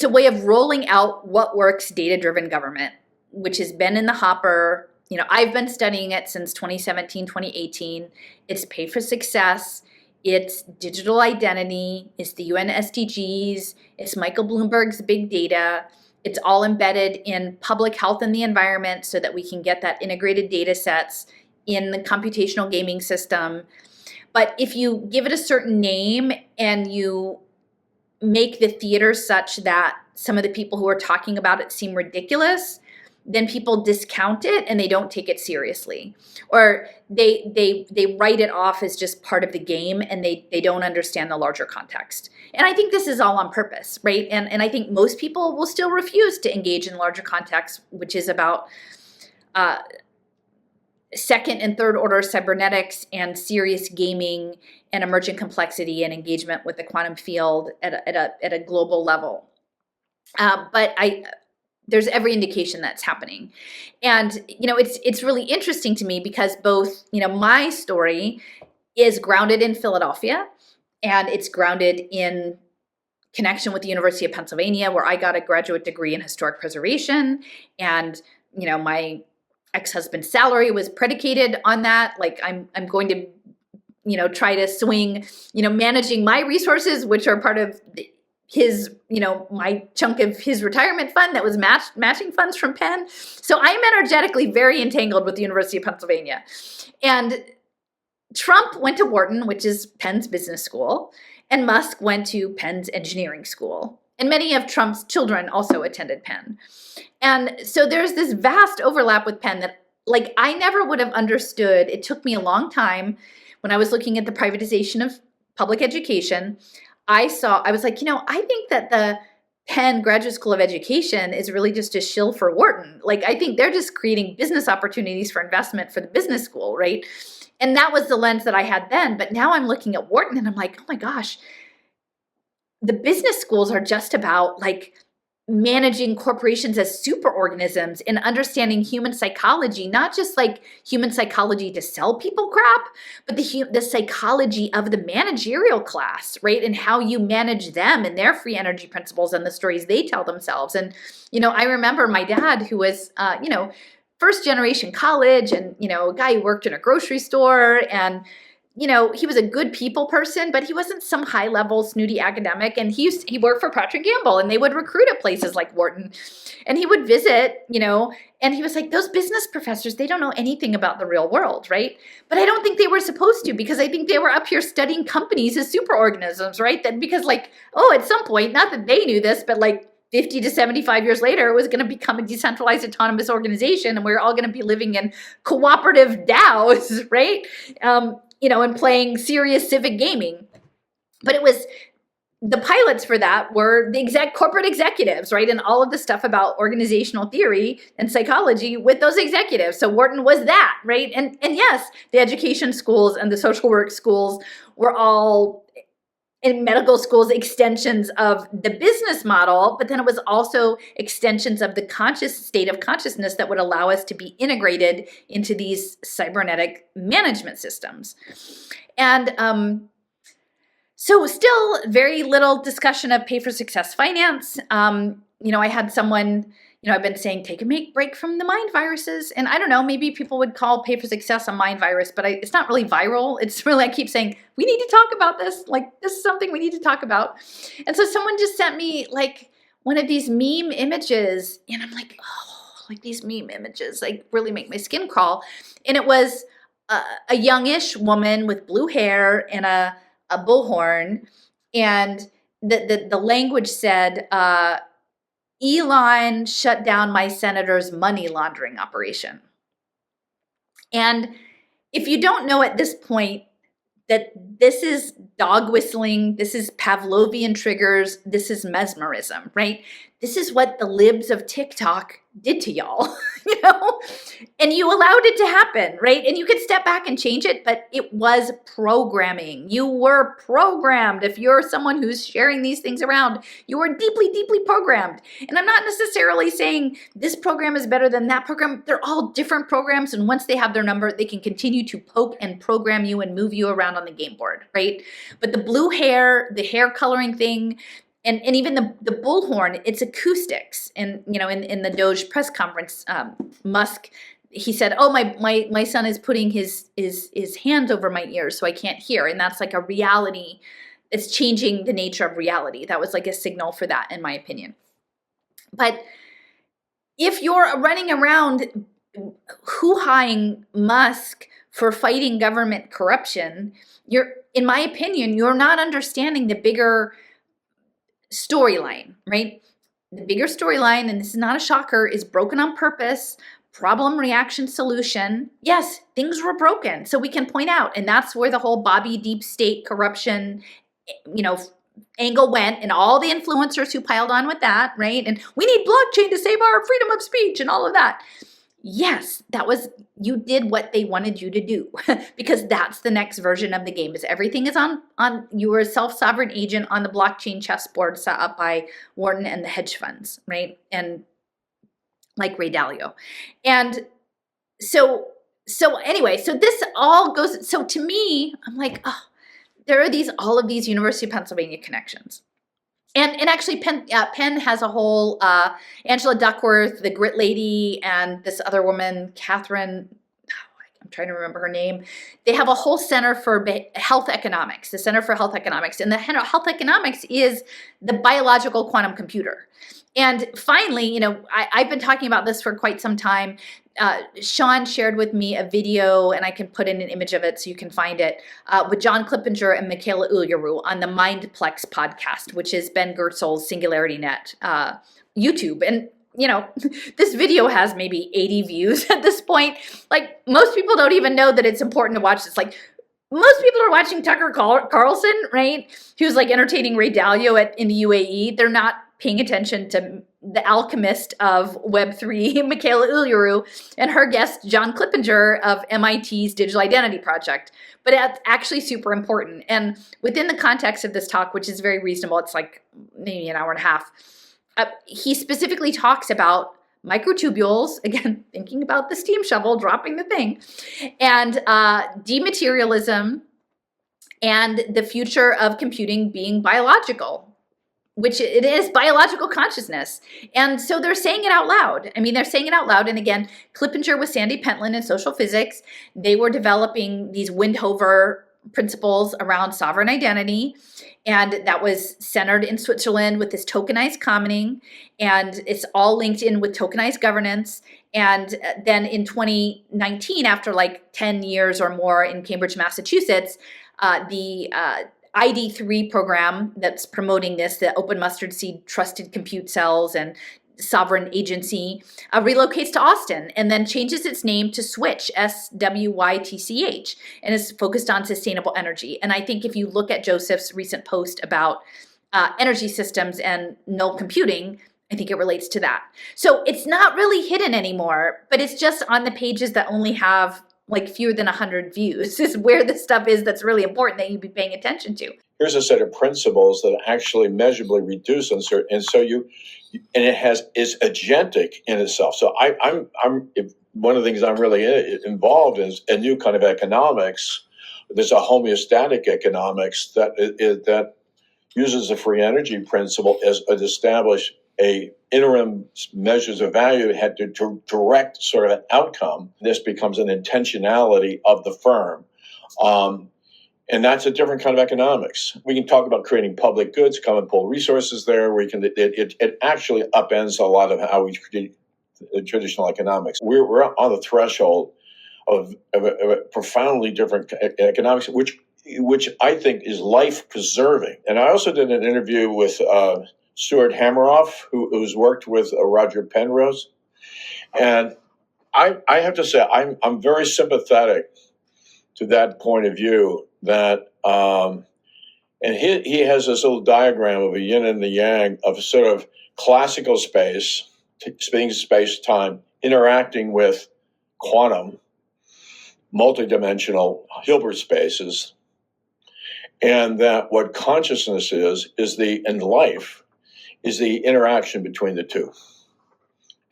a way of rolling out what works data-driven government, which has been in the hopper. I've been studying it since 2017, 2018. It's pay for success. It's digital identity. It's the UN SDGs. It's Michael Bloomberg's big data. It's all embedded in public health and the environment so that we can get that integrated data sets in the computational gaming system. But if you give it a certain name and you make the theater such that some of the people who are talking about it seem ridiculous, then people discount it and they don't take it seriously. Or they write it off as just part of the game, and they don't understand the larger context. And I think this is all on purpose, right? And I think most people will still refuse to engage in larger context, which is about second and third order cybernetics and serious gaming and emergent complexity and engagement with the quantum field at a global level. But there's every indication that's happening. And, it's really interesting to me because both, my story is grounded in Philadelphia, and it's grounded in connection with the University of Pennsylvania, where I got a graduate degree in historic preservation. And, my ex-husband's salary was predicated on that. Like I'm going to, try to swing, managing my resources, which are part of his, my chunk of his retirement fund that was matching funds from Penn. So I'm energetically very entangled with the University of Pennsylvania. And Trump went to Wharton, which is Penn's business school, and Musk went to Penn's engineering school. And many of Trump's children also attended Penn. And so there's this vast overlap with Penn that, I never would have understood. It took me a long time when I was looking at the privatization of public education. I was like, I think that the Penn Graduate School of Education is really just a shill for Wharton. I think they're just creating business opportunities for investment for the business school, right? And that was the lens that I had then. But now I'm looking at Wharton and I'm like, oh my gosh, the business schools are just about managing corporations as superorganisms and understanding human psychology, not just human psychology to sell people crap, but the psychology of the managerial class, right? And how you manage them and their free energy principles and the stories they tell themselves. And, I remember my dad, who was, first generation college and, a guy who worked in a grocery store, and he was a good people person, but he wasn't some high level snooty academic. And he worked for Procter & Gamble, and they would recruit at places like Wharton, and he would visit, and he was like, those business professors, they don't know anything about the real world, right? But I don't think they were supposed to, because I think they were up here studying companies as superorganisms, right? That because at some point, not that they knew this, but 50 to 75 years later, it was going to become a decentralized autonomous organization, and we were all going to be living in cooperative DAOs, right? And playing serious civic gaming. But it was, the pilots for that were the corporate executives, right? And all of the stuff about organizational theory and psychology with those executives. So Wharton was that, right? And yes, the education schools and the social work schools were all, in medical schools, extensions of the business model, but then it was also extensions of the conscious state of consciousness that would allow us to be integrated into these cybernetic management systems. And so still very little discussion of pay for success finance. I had someone, I've been saying, take a break from the mind viruses. And I don't know, maybe people would call pay for success a mind virus, but it's not really viral. It's really, I keep saying, we need to talk about this. This is something we need to talk about. And so someone just sent me one of these meme images, and I'm like, oh, these meme images, really make my skin crawl. And it was a youngish woman with blue hair and a bullhorn. And the language said, Elon shut down my senator's money laundering operation. And if you don't know at this point that this is dog whistling, this is Pavlovian triggers, this is mesmerism, right? this is what the libs of TikTok did to y'all, and you allowed it to happen, right? And you could step back and change it, but it was programming. You were programmed. If you're someone who's sharing these things around, you are deeply, deeply programmed. And I'm not necessarily saying this program is better than that program. They're all different programs. And once they have their number, they can continue to poke and program you and move you around on the game board, right? But the blue hair, the hair coloring thing, and even the bullhorn, it's acoustics. And, in the Doge press conference, Musk, he said, oh, my son is putting his hands over my ears so I can't hear. And that's like a reality. It's changing the nature of reality. That was like a signal for that, in my opinion. But if you're running around hoo-haing Musk for fighting government corruption, in my opinion, you're not understanding the bigger storyline, right? The bigger storyline, and this is not a shocker, is broken on purpose, problem, reaction, solution. Yes, things were broken, so we can point out, and that's where the whole Bobby deep state corruption, angle went, and all the influencers who piled on with that, right? And we need blockchain to save our freedom of speech and all of that. Yes, you did what they wanted you to do because that's the next version of the game. Is everything is on you are a self-sovereign agent on the blockchain chessboard set up by Wharton and the hedge funds, right? And like Ray Dalio. And so anyway, so this all goes, so to me, I'm like, oh, there are all of these University of Pennsylvania connections. And actually, Penn has a whole, Angela Duckworth, the Grit Lady, and this other woman, Catherine, I'm trying to remember her name. They have a whole center for health economics, the Center for Health Economics. And the health economics is the biological quantum computer. And finally, I've been talking about this for quite some time. Sean shared with me a video, and I can put in an image of it so you can find it, with John Clippinger and Michaela Ulyaru on the Mindplex podcast, which is Ben Goertzel's Singularity Net YouTube. And, this video has maybe 80 views at this point. Like, most people don't even know that it's important to watch this. Like, most people are watching Tucker Carlson, right? Who's like entertaining Ray Dalio in the UAE. They're not paying attention to the alchemist of Web3, Michaela Ulyaru, and her guest, John Clippinger of MIT's Digital Identity Project. But it's actually super important. And within the context of this talk, which is very reasonable, it's like maybe an hour and a half, he specifically talks about microtubules, again, thinking about the steam shovel, dropping the thing, and dematerialism, and the future of computing being biological, which it is biological consciousness. And so they're saying it out loud. I mean, they're saying it out loud. And again, Clippinger with Sandy Pentland in social physics, they were developing these Windhover principles around sovereign identity. And that was centered in Switzerland with this tokenized commenting. And it's all linked in with tokenized governance. And then in 2019, after like 10 years or more in Cambridge, Massachusetts, the ID3 program that's promoting this, the Open Mustard Seed Trusted Compute Cells and Sovereign Agency, relocates to Austin and then changes its name to Switch, SWYTCH, and is focused on sustainable energy. And I think if you look at Joseph's recent post about energy systems and null computing, I think it relates to that. So it's not really hidden anymore, but it's just on the pages that only have like fewer than 100 views is where the stuff is that's really important that you be paying attention to. Here's a set of principles that actually measurably reduce uncertainty, and so is agentic in itself. So I'm one of the things I'm really involved in is a new kind of economics. There's a homeostatic economics that uses the free energy principle as established a interim measures of value had to direct sort of an outcome. This becomes an intentionality of the firm. And that's a different kind of economics. We can talk about creating public goods, come and pull resources there. It actually upends a lot of how we create traditional economics. We're on the threshold of a profoundly different economics, which I think is life preserving. And I also did an interview with Stuart Hameroff, who's worked with Roger Penrose. And I have to say, I'm very sympathetic to that point of view that, and he has this little diagram of a yin and the yang of sort of classical space, space-time, interacting with quantum, multidimensional Hilbert spaces, and that what consciousness is in life, is the interaction between the two.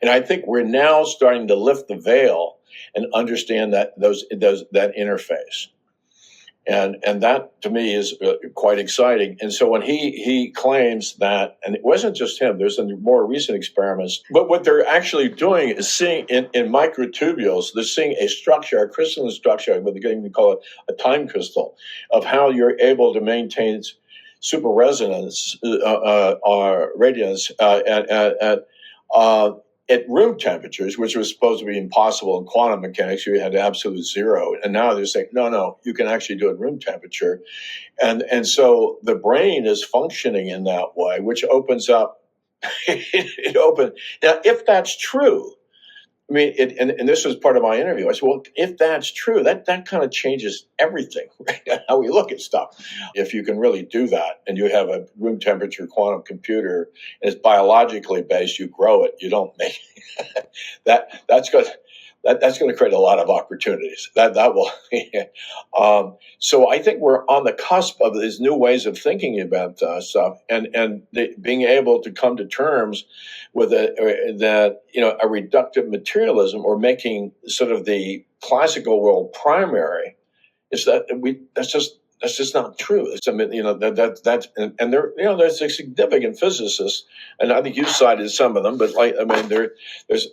And I think we're now starting to lift the veil and understand that that interface. And that to me is quite exciting. And so when he claims that, and it wasn't just him, there's some more recent experiments, but what they're actually doing is seeing in microtubules, they're seeing a structure, a crystalline structure, what they even call it a time crystal, of how you're able to maintain super resonance or radiance at room temperatures, which was supposed to be impossible in quantum mechanics. You had absolute zero. And now they're saying, no, you can actually do it at room temperature. And so the brain is functioning in that way, which opens up, it opened. Now, if that's true, I mean, and this was part of my interview. I said, well, if that's true, that kind of changes everything, right? How we look at stuff. If you can really do that, and you have a room temperature quantum computer, and it's biologically based, you grow it, you don't make it. That's going to create a lot of opportunities. That will. So I think we're on the cusp of these new ways of thinking about stuff, and being able to come to terms with a reductive materialism, or making sort of the classical world primary. Is that's just not true. It's, I mean, and there, there's a significant physicists, and I think you cited some of them, but there's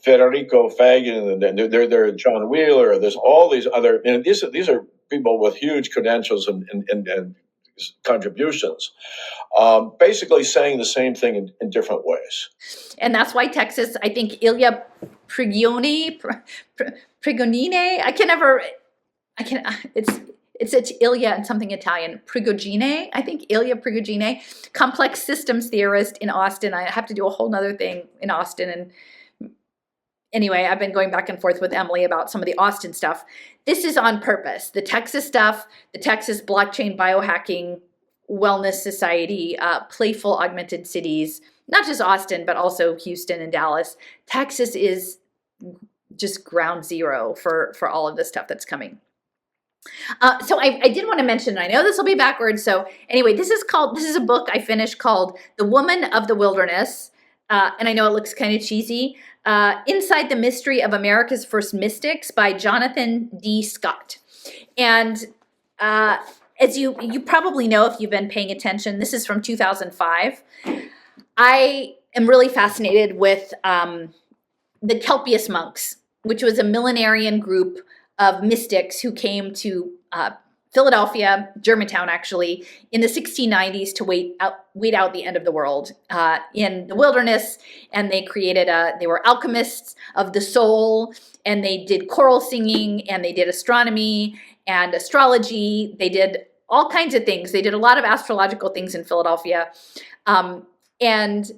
Federico Fagan, and there John Wheeler. There's all these other, and these are people with huge credentials and contributions, basically saying the same thing in different ways. And that's why Texas, I think Ilya Prigonine, it's Ilya and something Italian, Prigogine, I think Ilya Prigogine, complex systems theorist in Austin. I have to do a whole nother thing in Austin. And anyway, I've been going back and forth with Emily about some of the Austin stuff. This is on purpose. The Texas stuff, the Texas blockchain biohacking wellness society, playful augmented cities, not just Austin, but also Houston and Dallas. Texas is just ground zero for all of the stuff that's coming. So I did want to mention, I know this will be backwards. So anyway, this is a book I finished called The Woman of the Wilderness. And I know it looks kind of cheesy. Inside the Mystery of America's First Mystics by Jonathan D. Scott. And as you probably know, if you've been paying attention, this is from 2005. I am really fascinated with the Kelpius monks, which was a millenarian group of mystics who came to Philadelphia, Germantown actually, in the 1690s to wait out the end of the world in the wilderness. And they they were alchemists of the soul, and they did choral singing, and they did astronomy and astrology. They did all kinds of things. They did a lot of astrological things in Philadelphia. And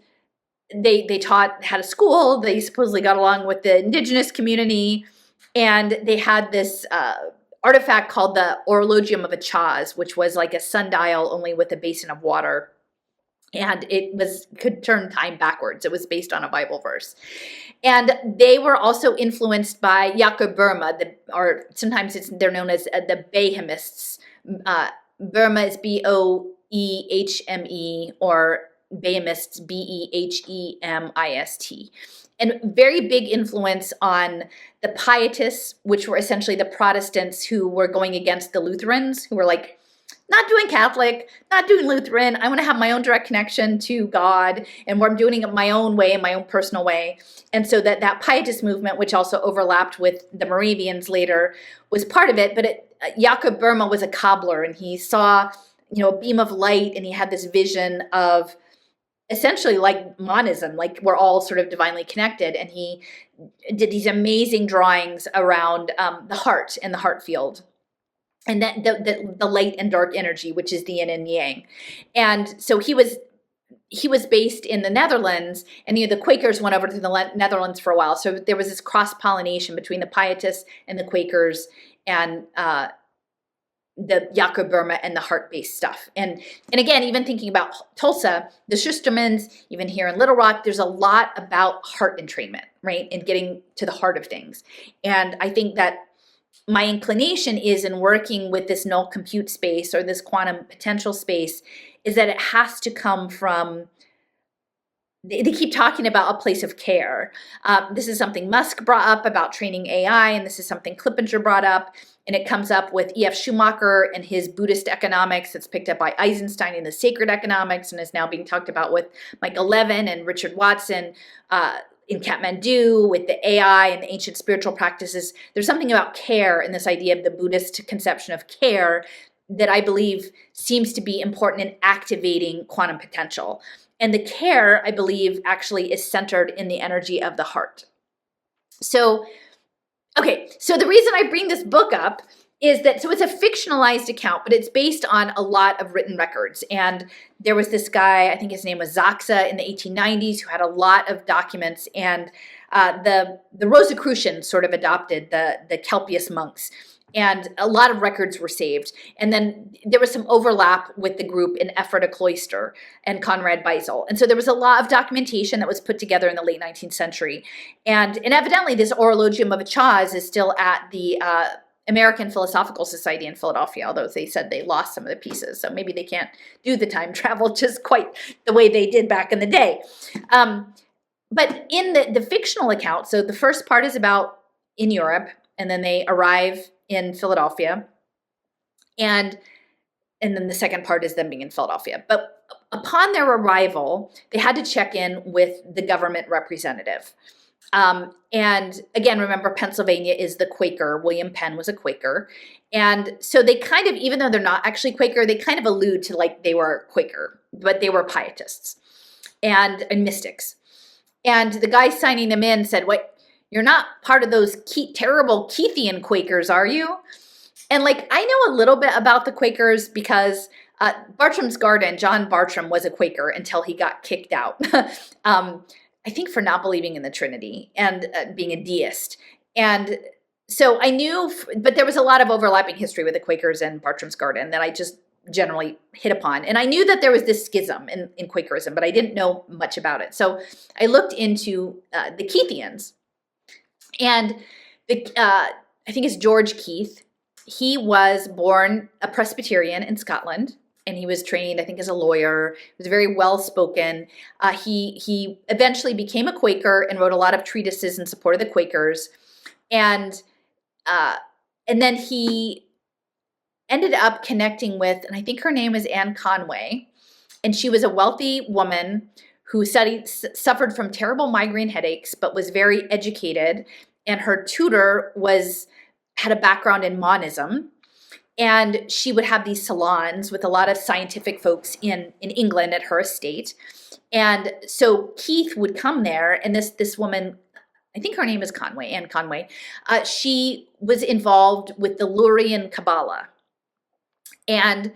they had a school. They supposedly got along with the indigenous community. And they had this artifact called the Orologium of Achaz, which was like a sundial only with a basin of water. And it could turn time backwards. It was based on a Bible verse. And they were also influenced by Jakob Burma, or sometimes they're known as the Behemists. Burma is Boehme, or Behemists, Behemist. And very big influence on the Pietists, which were essentially the Protestants who were going against the Lutherans, who were like, not doing Catholic, not doing Lutheran. I want to have my own direct connection to God, and I'm doing it my own way, in my own personal way. And so that Pietist movement, which also overlapped with the Moravians later, was part of it. But Jakob Burma was a cobbler, and he saw, a beam of light, and he had this vision of essentially like monism, like we're all sort of divinely connected. And he did these amazing drawings around the heart and the heart field, and that the light and dark energy, which is the yin and yang. And so he was based in the Netherlands, and the Quakers went over to the Netherlands for a while. So there was this cross-pollination between the Pietists and the Quakers, and the Yaku Burma and the heart-based stuff. And again, even thinking about Tulsa, the Schustermans, even here in Little Rock, there's a lot about heart entrainment, right? And getting to the heart of things. And I think that my inclination is in working with this null compute space or this quantum potential space is that it has to come from, they keep talking about a place of care. This is something Musk brought up about training AI, and this is something Clippinger brought up, and it comes up with E.F. Schumacher and his Buddhist economics. It's picked up by Eisenstein in the sacred economics and is now being talked about with Michael Levin and Richard Watson in Kathmandu with the AI and the ancient spiritual practices. There's something about care and this idea of the Buddhist conception of care that I believe seems to be important in activating quantum potential. And the care, I believe, actually is centered in the energy of the heart. So, okay, so the reason I bring this book up is that, so it's a fictionalized account, but it's based on a lot of written records. And there was this guy, I think his name was Zaxa in the 1890s, who had a lot of documents. And the Rosicrucians sort of adopted the Kelpius monks. And a lot of records were saved. And then there was some overlap with the group in Ephrata Cloister and Conrad Beissel. And so there was a lot of documentation that was put together in the late 19th century. And evidently this Orologium of Achaz is still at the American Philosophical Society in Philadelphia, although they said they lost some of the pieces. So maybe they can't do the time travel just quite the way they did back in the day. But in the fictional account, so the first part is about in Europe, and then they arrive in Philadelphia, and then the second part is them being in Philadelphia. But upon their arrival, they had to check in with the government representative. And again, remember, Pennsylvania is the Quaker. William Penn was a Quaker. And so they kind of, even though they're not actually Quaker, they kind of allude to like they were Quaker, but they were pietists and mystics. And the guy signing them in said, "What? You're not part of those terrible Keithian Quakers, are you?" And like, I know a little bit about the Quakers because Bartram's Garden, John Bartram was a Quaker until he got kicked out. I think for not believing in the Trinity and being a deist. And so I knew, but there was a lot of overlapping history with the Quakers and Bartram's Garden that I just generally hit upon. And I knew that there was this schism in Quakerism, but I didn't know much about it. So I looked into the Keithians. And I think it's George Keith. He was born a Presbyterian in Scotland, and he was trained, I think, as a lawyer. He was very well-spoken. He eventually became a Quaker and wrote a lot of treatises in support of the Quakers. And then he ended up connecting with, and I think her name is Anne Conway, and she was a wealthy woman who suffered from terrible migraine headaches, but was very educated. And her tutor had a background in monism. And she would have these salons with a lot of scientific folks in England at her estate. And so Keith would come there, and this woman, I think her name is Conway, Anne Conway, she was involved with the Lurian Kabbalah. And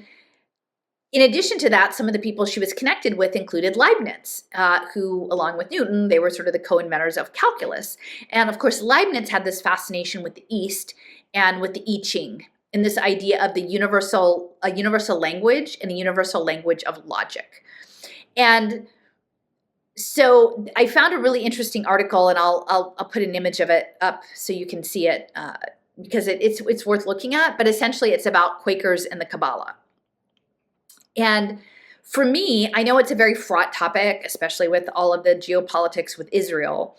in addition to that, some of the people she was connected with included Leibniz, who, along with Newton, they were sort of the co-inventors of calculus. And of course, Leibniz had this fascination with the East and with the I Ching, and this idea of a universal language and a universal language of logic. And so I found a really interesting article, and I'll put an image of it up so you can see it, because it's worth looking at. But essentially, it's about Quakers and the Kabbalah. And for me, I know it's a very fraught topic, especially with all of the geopolitics with Israel.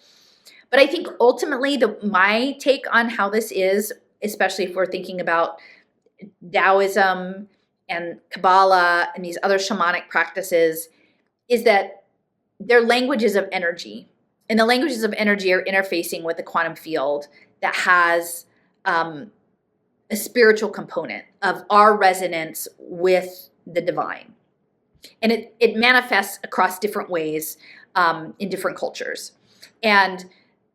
But I think ultimately my take on how this is, especially if we're thinking about Taoism and Kabbalah and these other shamanic practices, is that they're languages of energy. And the languages of energy are interfacing with the quantum field that has a spiritual component of our resonance with the divine. And it manifests across different ways in different cultures. And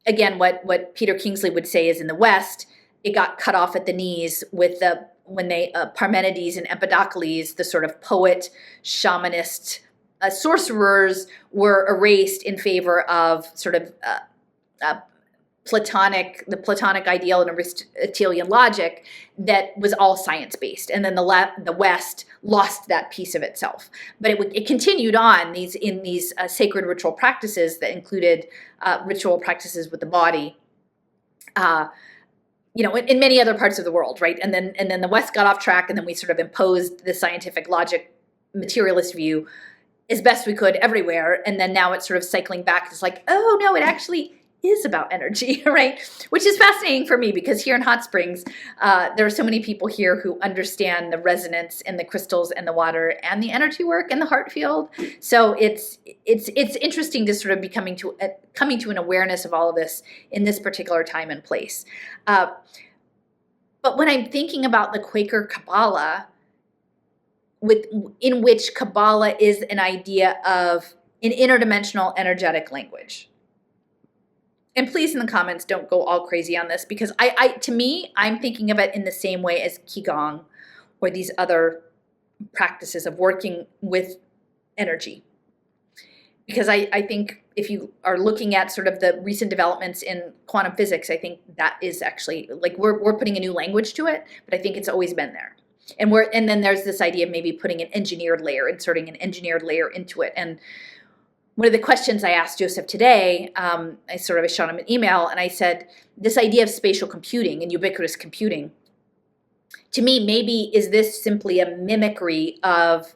again, what Peter Kingsley would say is in the West, it got cut off at the knees with when Parmenides and Empedocles, the sort of poet, shamanist, sorcerers, were erased in favor of sort of the Platonic ideal and Aristotelian logic that was all science-based. And then the West lost that piece of itself. But it continued on in these sacred ritual practices that included ritual practices with the body, in many other parts of the world, right? And then the West got off track, and then we sort of imposed the scientific logic materialist view as best we could everywhere. And then now it's sort of cycling back. It's like, oh no, it actually is about energy, right? Which is fascinating for me, because here in Hot Springs, there are so many people here who understand the resonance in the crystals and the water and the energy work and the heart field. So it's interesting to sort of be coming to an awareness of all of this in this particular time and place. But when I'm thinking about the Quaker Kabbalah, in which Kabbalah is an idea of an interdimensional energetic language. And please, in the comments, don't go all crazy on this, because to me, I'm thinking of it in the same way as Qigong or these other practices of working with energy. Because I think if you are looking at sort of the recent developments in quantum physics, I think that is actually, like, we're putting a new language to it, but I think it's always been there. And then there's this idea of maybe putting inserting an engineered layer into it. And one of the questions I asked Joseph today, I shot him an email, and I said, this idea of spatial computing and ubiquitous computing, to me, maybe is this simply a mimicry of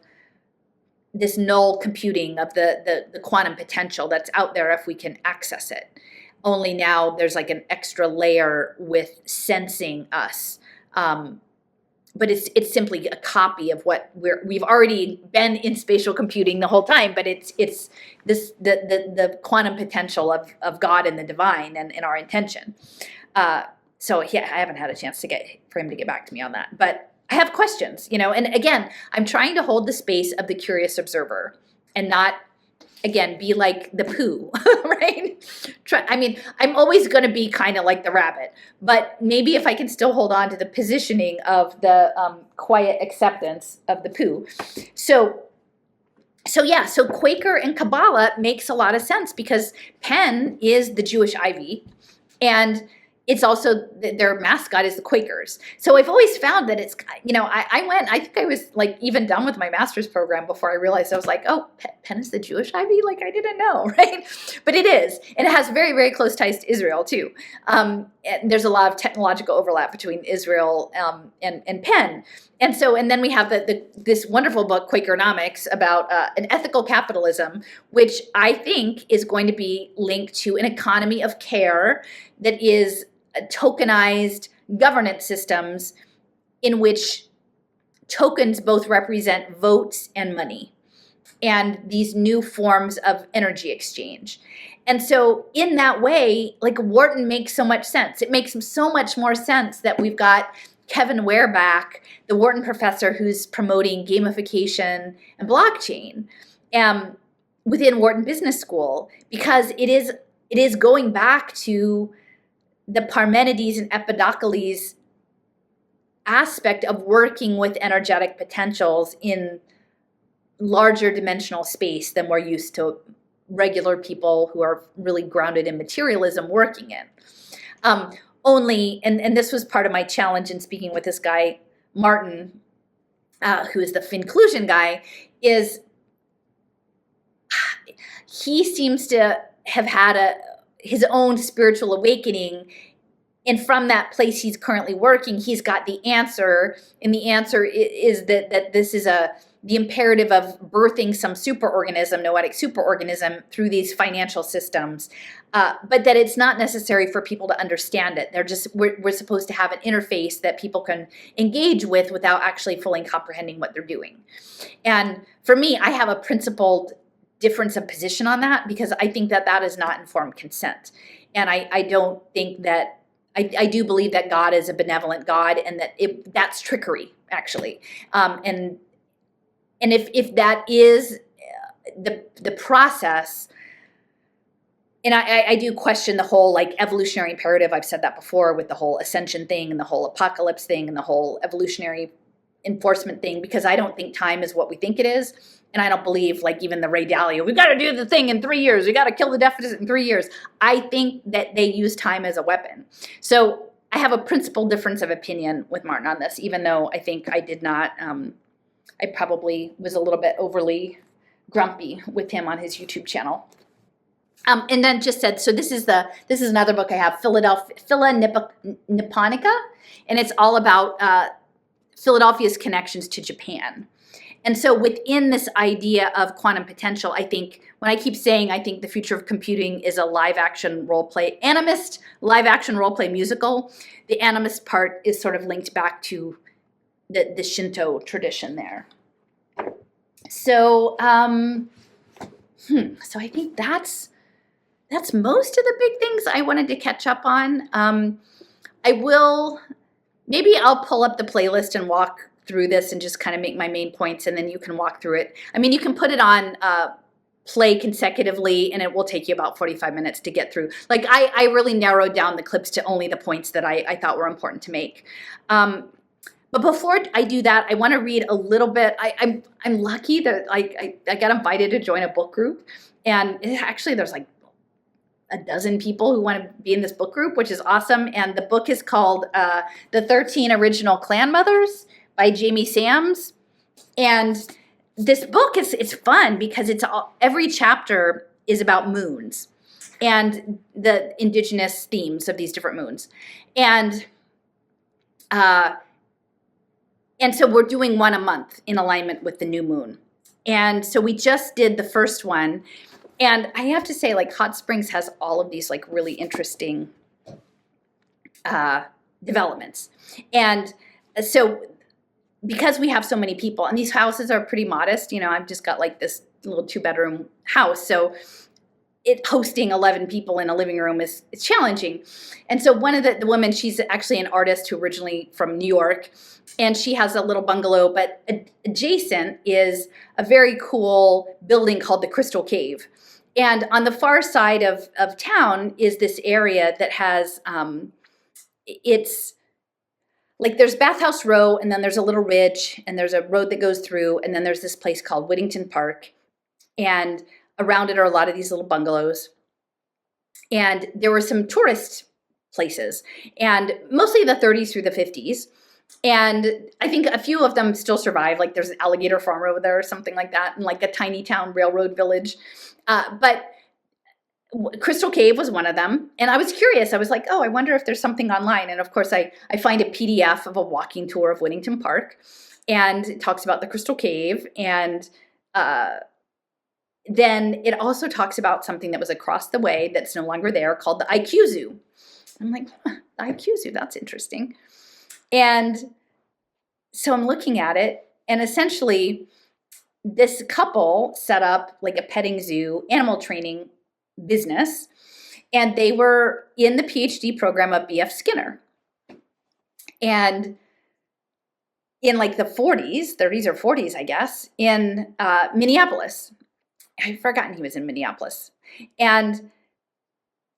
this null computing of the quantum potential that's out there if we can access it. Only now there's like an extra layer with sensing us. But it's simply a copy of what we've already been in spatial computing the whole time. But it's this the quantum potential of God and the divine and our intention. So yeah, I haven't had a chance for him to get back to me on that. But I have questions, And again, I'm trying to hold the space of the curious observer and not, again, be like the Pooh, right? I'm always going to be kind of like the rabbit, but maybe if I can still hold on to the positioning of the quiet acceptance of the Pooh. So Quaker and Kabbalah makes a lot of sense, because Penn is the Jewish ivy, and it's also their mascot is the Quakers. So I've always found that it's, I think I was like even done with my master's program before I realized I was like, oh, Penn is the Jewish ivy? Like, I didn't know, right? But it is. And it has very, very close ties to Israel too. And there's a lot of technological overlap between Israel and Penn. And then we have this wonderful book, Quakernomics, about an ethical capitalism, which I think is going to be linked to an economy of care that is tokenized governance systems in which tokens both represent votes and money, and these new forms of energy exchange. And so in that way, like, Wharton makes so much sense. It makes so much more sense that we've got Kevin Wereback, the Wharton professor, who's promoting gamification and blockchain within Wharton Business School, because it is going back to the Parmenides and Empedocles aspect of working with energetic potentials in larger dimensional space than we're used to regular people who are really grounded in materialism working in. And this was part of my challenge in speaking with this guy, Martin, who is the Finclusion guy, is he seems to have had his own spiritual awakening, and from that place he's currently working, he's got the answer, and the answer is that this is the imperative of birthing some superorganism, noetic superorganism, through these financial systems, but that it's not necessary for people to understand it. We're supposed to have an interface that people can engage with without actually fully comprehending what they're doing. And for me, I have a principled difference of position on that, because I think that is not informed consent. And I don't think that, I do believe that God is a benevolent God, and that that's trickery, actually. And if that is the process, and I do question the whole like evolutionary imperative. I've said that before with the whole ascension thing and the whole apocalypse thing and the whole evolutionary enforcement thing, because I don't think time is what we think it is. And I don't believe, like even the Ray Dalio, we got to do the thing in 3 years. We got to kill the deficit in 3 years. I think that they use time as a weapon. So I have a principal difference of opinion with Martin on this, even though I think I did not, I probably was a little bit overly grumpy with him on his YouTube channel. And then just said, so this is another book I have, Phila Nipponica, and it's all about Philadelphia's connections to Japan. And so within this idea of quantum potential, I think, when I keep saying I think the future of computing is a live-action role-play, animist live-action role-play musical, the animist part is sort of linked back to the Shinto tradition there. So, so I think that's most of the big things I wanted to catch up on. Maybe I'll pull up the playlist and walk through this and just kind of make my main points, and then you can walk through it. I mean, you can put it on play consecutively, and it will take you about 45 minutes to get through. Like I really narrowed down the clips to only the points that I thought were important to make. But before I do that, I want to read a little bit. I'm lucky that I got invited to join a book group, and actually there's like a dozen people who want to be in this book group, which is awesome. And the book is called The 13 Original Clan Mothers by Jamie Sams. And this book it's fun because every chapter is about moons and the indigenous themes of these different moons. And so we're doing one a month in alignment with the new moon. And so we just did the first one. And I have to say, like, Hot Springs has all of these, like, really interesting developments. And so because we have so many people, and these houses are pretty modest, I've just got, like, this little 2-bedroom house. So hosting 11 people in a living room is challenging. And so one of the women, she's actually an artist who originally from New York, and she has a little bungalow, but adjacent is a very cool building called the Crystal Cave. And on the far side of town is this area that has, it's like there's Bathhouse Row, and then there's a little ridge, and there's a road that goes through, and then there's this place called Whittington Park. And around it are a lot of these little bungalows. And there were some tourist places, and mostly the 30s through the 50s. And I think a few of them still survive. Like there's an alligator farm over there or something like that, and like a tiny town railroad village. But Crystal Cave was one of them. And I was curious. I was like, oh, I wonder if there's something online. And of course, I find a PDF of a walking tour of Whittington Park. And it talks about the Crystal Cave. And then it also talks about something that was across the way that's no longer there called the IQ Zoo. I'm like, the IQ Zoo, that's interesting. And so I'm looking at it, and essentially this couple set up like a petting zoo, animal training business, and they were in the PhD program of B.F. Skinner. And in like the 30s or 40s, I guess, in Minneapolis. I've forgotten he was in Minneapolis. And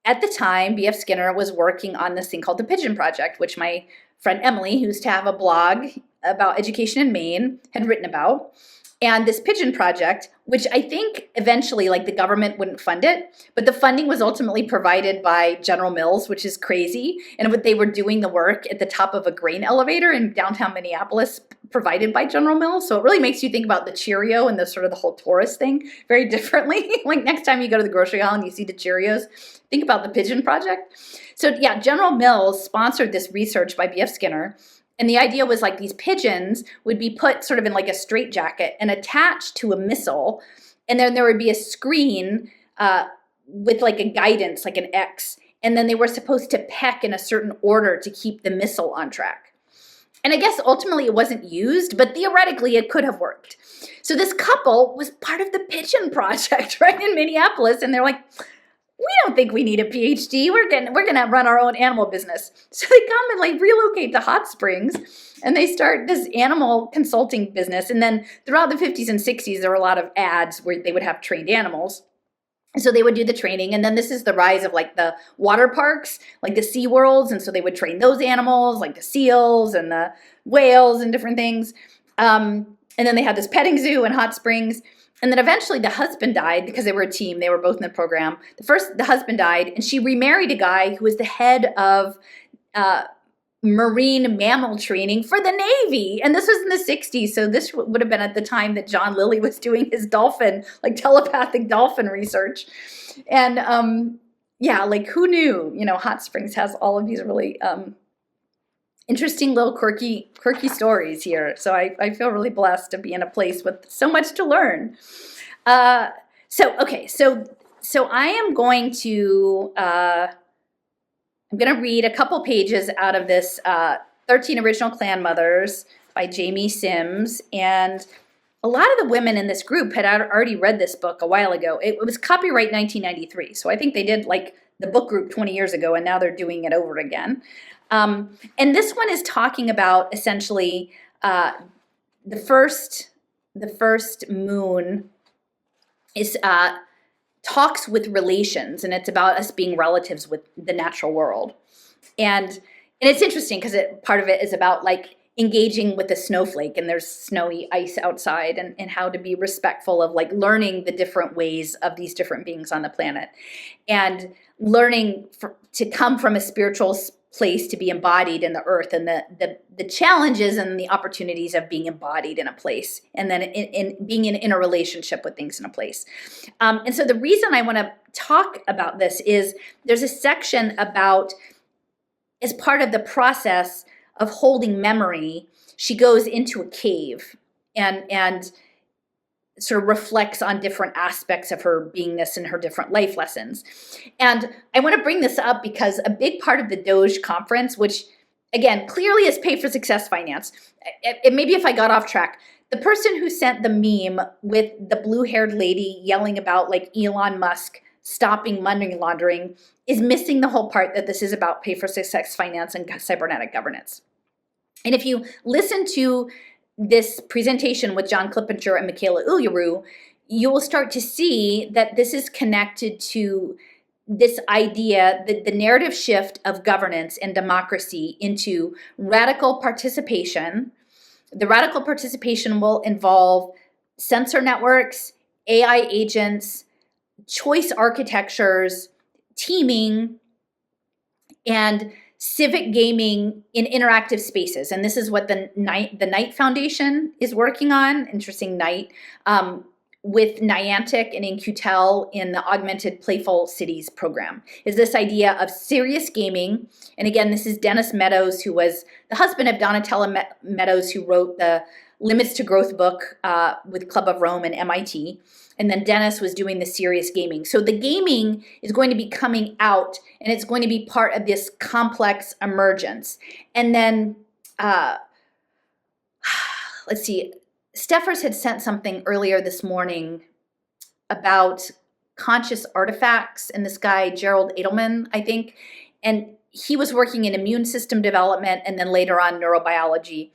at the time, B.F. Skinner was working on this thing called the Pigeon Project, which my friend Emily, who used to have a blog about education in Maine, had written about. And this Pigeon Project, which I think eventually, like, the government wouldn't fund it, but the funding was ultimately provided by General Mills, which is crazy. And they were doing the work at the top of a grain elevator in downtown Minneapolis, provided by General Mills. So it really makes you think about the Cheerio and the sort of the whole tourist thing very differently. Like next time you go to the grocery aisle and you see the Cheerios, think about the Pigeon Project. So yeah, General Mills sponsored this research by B.F. Skinner. And the idea was like these pigeons would be put sort of in like a straitjacket and attached to a missile. And then there would be a screen with like a guidance, like an X. And then they were supposed to peck in a certain order to keep the missile on track. And I guess ultimately it wasn't used, but theoretically it could have worked. So this couple was part of the Pigeon Project, right, in Minneapolis. And they're like, we don't think we need a PhD. We're gonna run our own animal business. So they come and like relocate to Hot Springs, and they start this animal consulting business. And then throughout the 50s and 60s, there were a lot of ads where they would have trained animals. So they would do the training, and then this is the rise of like the water parks, like the Sea Worlds, and so they would train those animals, like the seals and the whales and different things. And then they had this petting zoo and hot springs. And then eventually the husband died because they were a team. They were both in the program. The husband died, and she remarried a guy who was the head of marine mammal training for the Navy. And this was in the 60s. So this would have been at the time that John Lilly was doing his dolphin, like telepathic dolphin research. And yeah, like who knew, Hot Springs has all of these really interesting little quirky stories here. So I feel really blessed to be in a place with so much to learn. So I am going to read a couple pages out of this 13 Original Clan Mothers by Jamie Sims. And a lot of the women in this group had already read this book a while ago. It was copyright 1993. So I think they did like the book group 20 years ago, and now they're doing it over again. And this one is talking about essentially the first moon is talks with relations, and it's about us being relatives with the natural world. And it's interesting because part of it is about like engaging with the snowflake, and there's snowy ice outside, and how to be respectful of like learning the different ways of these different beings on the planet, and learning to come from a spiritual place to be embodied in the earth, and the challenges and the opportunities of being embodied in a place, and then in being in a relationship with things in a place. And so the reason I want to talk about this is there's a section about, as part of the process of holding memory, she goes into a cave and sort of reflects on different aspects of her beingness and her different life lessons. And I want to bring this up because a big part of the Doge conference, which again, clearly is Pay for Success Finance. Maybe if I got off track, the person who sent the meme with the blue-haired lady yelling about like Elon Musk stopping money laundering is missing the whole part that this is about Pay for Success Finance and cybernetic governance. And if you listen to this presentation with John Clippinger and Michaela Uluru, you will start to see that this is connected to this idea that the narrative shift of governance and democracy into radical participation. The radical participation will involve sensor networks, AI agents, choice architectures, teaming, and civic gaming in interactive spaces. And this is what the Knight Foundation is working on. Interesting, Knight, with Niantic and In-Q-Tel in the Augmented Playful Cities program, is this idea of serious gaming. And again, this is Dennis Meadows, who was the husband of Donatella Meadows, who wrote the Limits to Growth book with Club of Rome and MIT. And then Dennis was doing the serious gaming. So the gaming is going to be coming out, and it's going to be part of this complex emergence. And then, let's see, Steffers had sent something earlier this morning about conscious artifacts, and this guy, Gerald Edelman, I think, and he was working in immune system development and then later on neurobiology.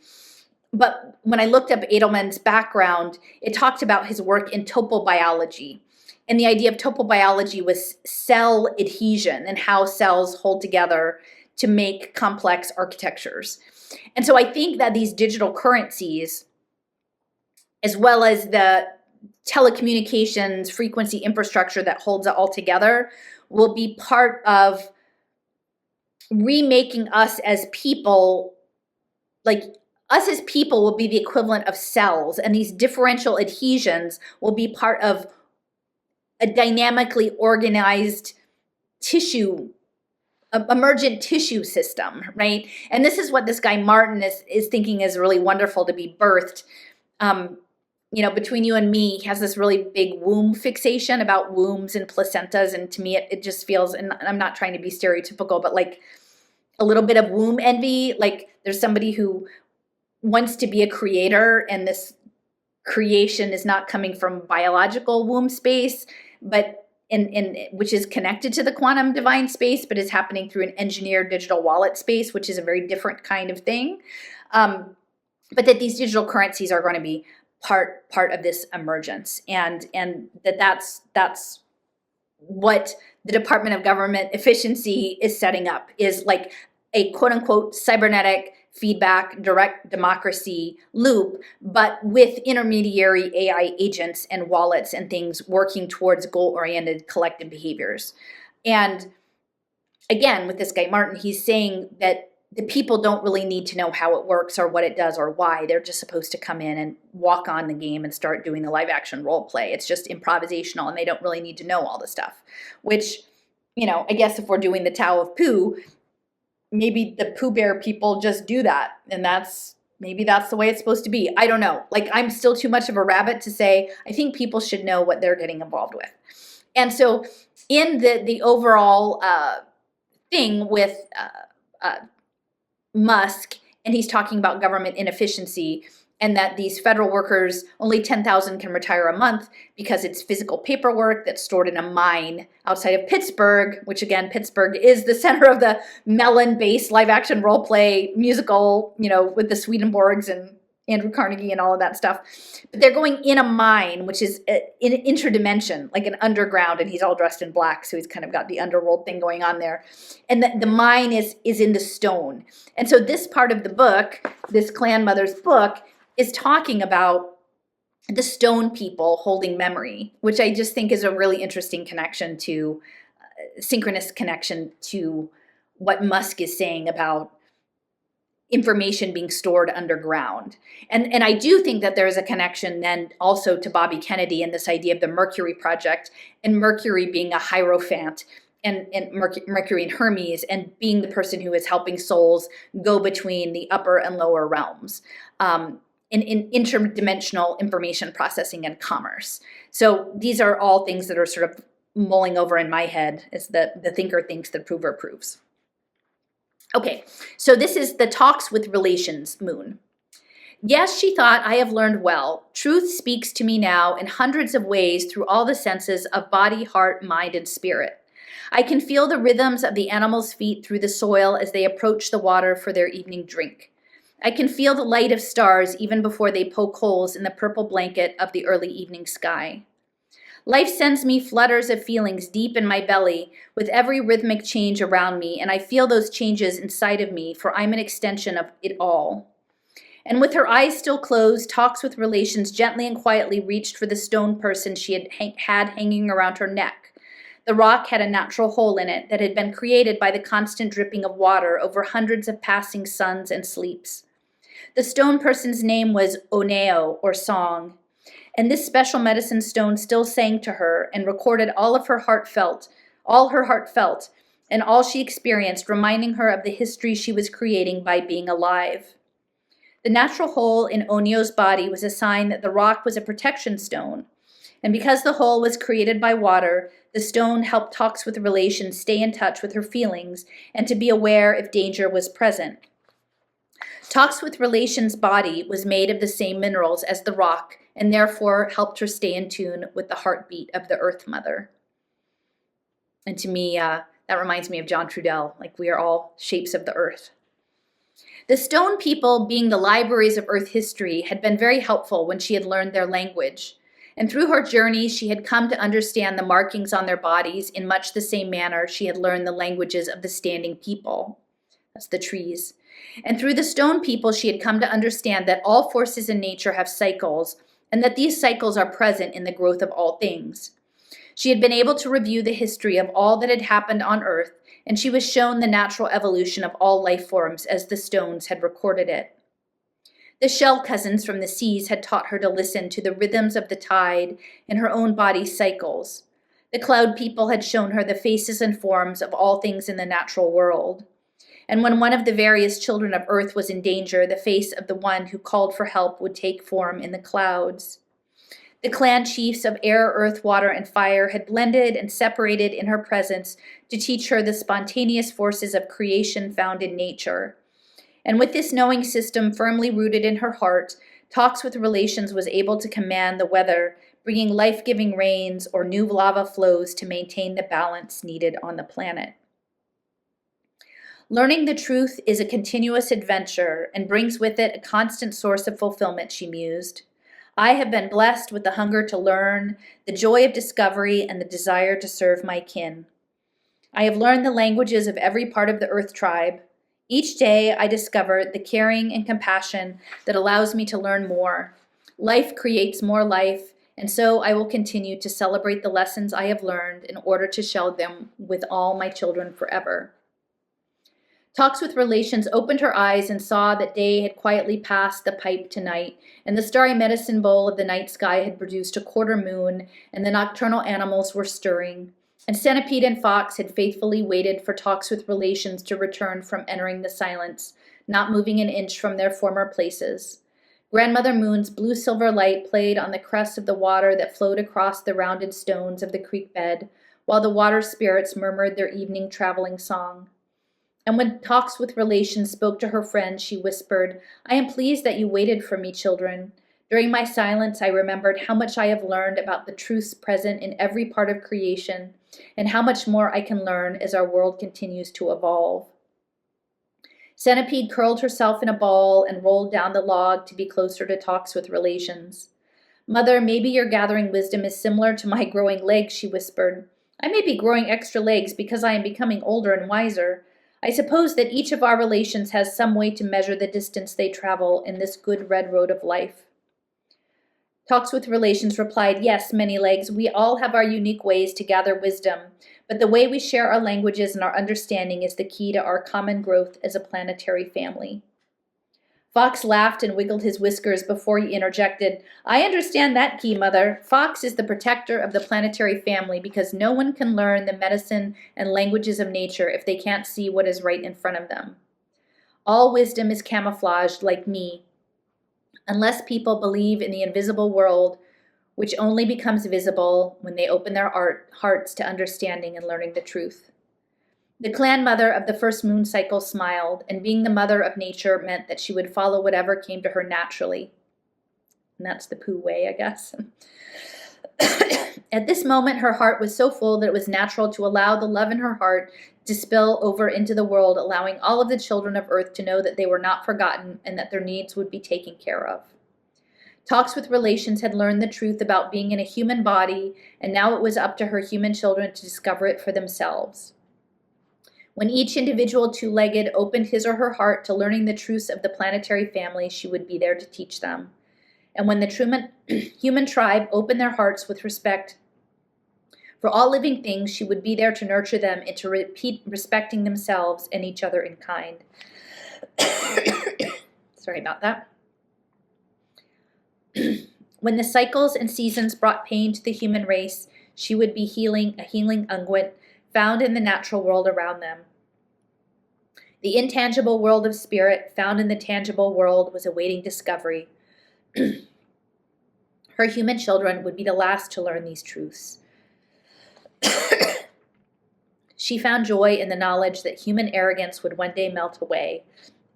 But when I looked up Edelman's background, it talked about his work in topobiology. And the idea of topobiology was cell adhesion and how cells hold together to make complex architectures. And so I think that these digital currencies, as well as the telecommunications frequency infrastructure that holds it all together, will be part of remaking us as people. Like, us as people will be the equivalent of cells, and these differential adhesions will be part of a dynamically organized tissue, emergent tissue system, right? And this is what this guy Martin is thinking is really wonderful to be birthed. Between you and me, he has this really big womb fixation about wombs and placentas, and to me it just feels, and I'm not trying to be stereotypical, but like a little bit of womb envy. Like there's somebody who wants to be a creator, and this creation is not coming from biological womb space, but which is connected to the quantum divine space, but is happening through an engineered digital wallet space, which is a very different kind of thing. But that these digital currencies are going to be part of this emergence, and that's what the Department of Government Efficiency is setting up, is like a quote unquote cybernetic feedback direct democracy loop, but with intermediary AI agents and wallets and things working towards goal-oriented collective behaviors. And again, with this guy Martin, he's saying that the people don't really need to know how it works or what it does or why. They're just supposed to come in and walk on the game and start doing the live action role play. It's just improvisational and they don't really need to know all the stuff, which, I guess if we're doing the Tao of Pooh, maybe the Pooh Bear people just do that. And maybe that's the way it's supposed to be. I don't know. Like, I'm still too much of a rabbit to say, I think people should know what they're getting involved with. And so in the overall thing with Musk, and he's talking about government inefficiency and that these federal workers, only 10,000 can retire a month because it's physical paperwork that's stored in a mine outside of Pittsburgh, which again, Pittsburgh is the center of the Mellon-based live-action role-play musical, with the Swedenborgs and Andrew Carnegie and all of that stuff. But they're going in a mine, which is in an interdimension, like an underground, and he's all dressed in black, so he's kind of got the underworld thing going on there. And the mine is in the stone. And so this part of the book, this clan mother's book, is talking about the stone people holding memory, which I just think is a really interesting connection to, synchronous connection to what Musk is saying about information being stored underground. And I do think that there is a connection then also to Bobby Kennedy and this idea of the Mercury Project, and Mercury being a hierophant, and Mercury and Hermes, and being the person who is helping souls go between the upper and lower realms. In interdimensional information processing and commerce. So these are all things that are sort of mulling over in my head as the thinker thinks, the prover proves. Okay, so this is the talks with relations moon. Yes, she thought, I have learned well. Truth speaks to me now in hundreds of ways through all the senses of body, heart, mind, and spirit. I can feel the rhythms of the animals' feet through the soil as they approach the water for their evening drink. I can feel the light of stars even before they poke holes in the purple blanket of the early evening sky. Life sends me flutters of feelings deep in my belly with every rhythmic change around me, and I feel those changes inside of me, for I'm an extension of it all. And with her eyes still closed, talks with relations gently and quietly reached for the stone person she had hanging around her neck. The rock had a natural hole in it that had been created by the constant dripping of water over hundreds of passing suns and sleeps. The stone person's name was Oneo, or song, and this special medicine stone still sang to her and recorded all her heart felt, and all she experienced, reminding her of the history she was creating by being alive. The natural hole in Oneo's body was a sign that the rock was a protection stone, and because the hole was created by water, the stone helped talks with relations stay in touch with her feelings and to be aware if danger was present. Talks with Relations' body was made of the same minerals as the rock and therefore helped her stay in tune with the heartbeat of the Earth Mother. And to me, that reminds me of John Trudell, like we are all shapes of the earth. The stone people, being the libraries of Earth history, had been very helpful when she had learned their language. And through her journey, she had come to understand the markings on their bodies in much the same manner she had learned the languages of the standing people. That's the trees. And through the stone people, she had come to understand that all forces in nature have cycles, and that these cycles are present in the growth of all things. She had been able to review the history of all that had happened on Earth, and she was shown the natural evolution of all life forms as the stones had recorded it. The shell cousins from the seas had taught her to listen to the rhythms of the tide and her own body's cycles. The cloud people had shown her the faces and forms of all things in the natural world. And when one of the various children of earth was in danger, the face of the one who called for help would take form in the clouds. The clan chiefs of air, earth, water, and fire had blended and separated in her presence to teach her the spontaneous forces of creation found in nature. And with this knowing system firmly rooted in her heart, Talks with Relations was able to command the weather, bringing life-giving rains or new lava flows to maintain the balance needed on the planet. Learning the truth is a continuous adventure and brings with it a constant source of fulfillment, she mused. I have been blessed with the hunger to learn, the joy of discovery, and the desire to serve my kin. I have learned the languages of every part of the Earth tribe. Each day I discover the caring and compassion that allows me to learn more. Life creates more life, and so I will continue to celebrate the lessons I have learned in order to share them with all my children forever. Talks with Relations opened her eyes and saw that day had quietly passed the pipe to night, and the starry medicine bowl of the night sky had produced a quarter moon, and the nocturnal animals were stirring. And Centipede and Fox had faithfully waited for Talks with Relations to return from entering the silence, not moving an inch from their former places. Grandmother Moon's blue-silver light played on the crest of the water that flowed across the rounded stones of the creek bed, while the water spirits murmured their evening traveling song. And when Talks with Relations spoke to her friend, she whispered, "I am pleased that you waited for me, children. During my silence, I remembered how much I have learned about the truths present in every part of creation, and how much more I can learn as our world continues to evolve." Centipede curled herself in a ball and rolled down the log to be closer to Talks with Relations. "Mother, maybe your gathering wisdom is similar to my growing legs," she whispered. "I may be growing extra legs because I am becoming older and wiser. I suppose that each of our relations has some way to measure the distance they travel in this good red road of life." Talks with Relations replied, "Yes, Many Legs, we all have our unique ways to gather wisdom, but the way we share our languages and our understanding is the key to our common growth as a planetary family." Fox laughed and wiggled his whiskers before he interjected, "I understand that key, Mother. Fox is the protector of the planetary family because no one can learn the medicine and languages of nature if they can't see what is right in front of them. All wisdom is camouflaged like me, unless people believe in the invisible world, which only becomes visible when they open their hearts to understanding and learning the truth." The clan mother of the first moon cycle smiled, and being the mother of nature meant that she would follow whatever came to her naturally. And that's the Pooh way, I guess. At this moment, her heart was so full that it was natural to allow the love in her heart to spill over into the world, allowing all of the children of Earth to know that they were not forgotten and that their needs would be taken care of. Talks with Relations had learned the truth about being in a human body, and now it was up to her human children to discover it for themselves. When each individual two-legged opened his or her heart to learning the truths of the planetary family, she would be there to teach them. And when the human tribe opened their hearts with respect for all living things, she would be there to nurture them and to repeat respecting themselves and each other in kind. Sorry about that. When the cycles and seasons brought pain to the human race, she would be a healing unguent found in the natural world around them. The intangible world of spirit found in the tangible world was awaiting discovery. Her human children would be the last to learn these truths. She found joy in the knowledge that human arrogance would one day melt away,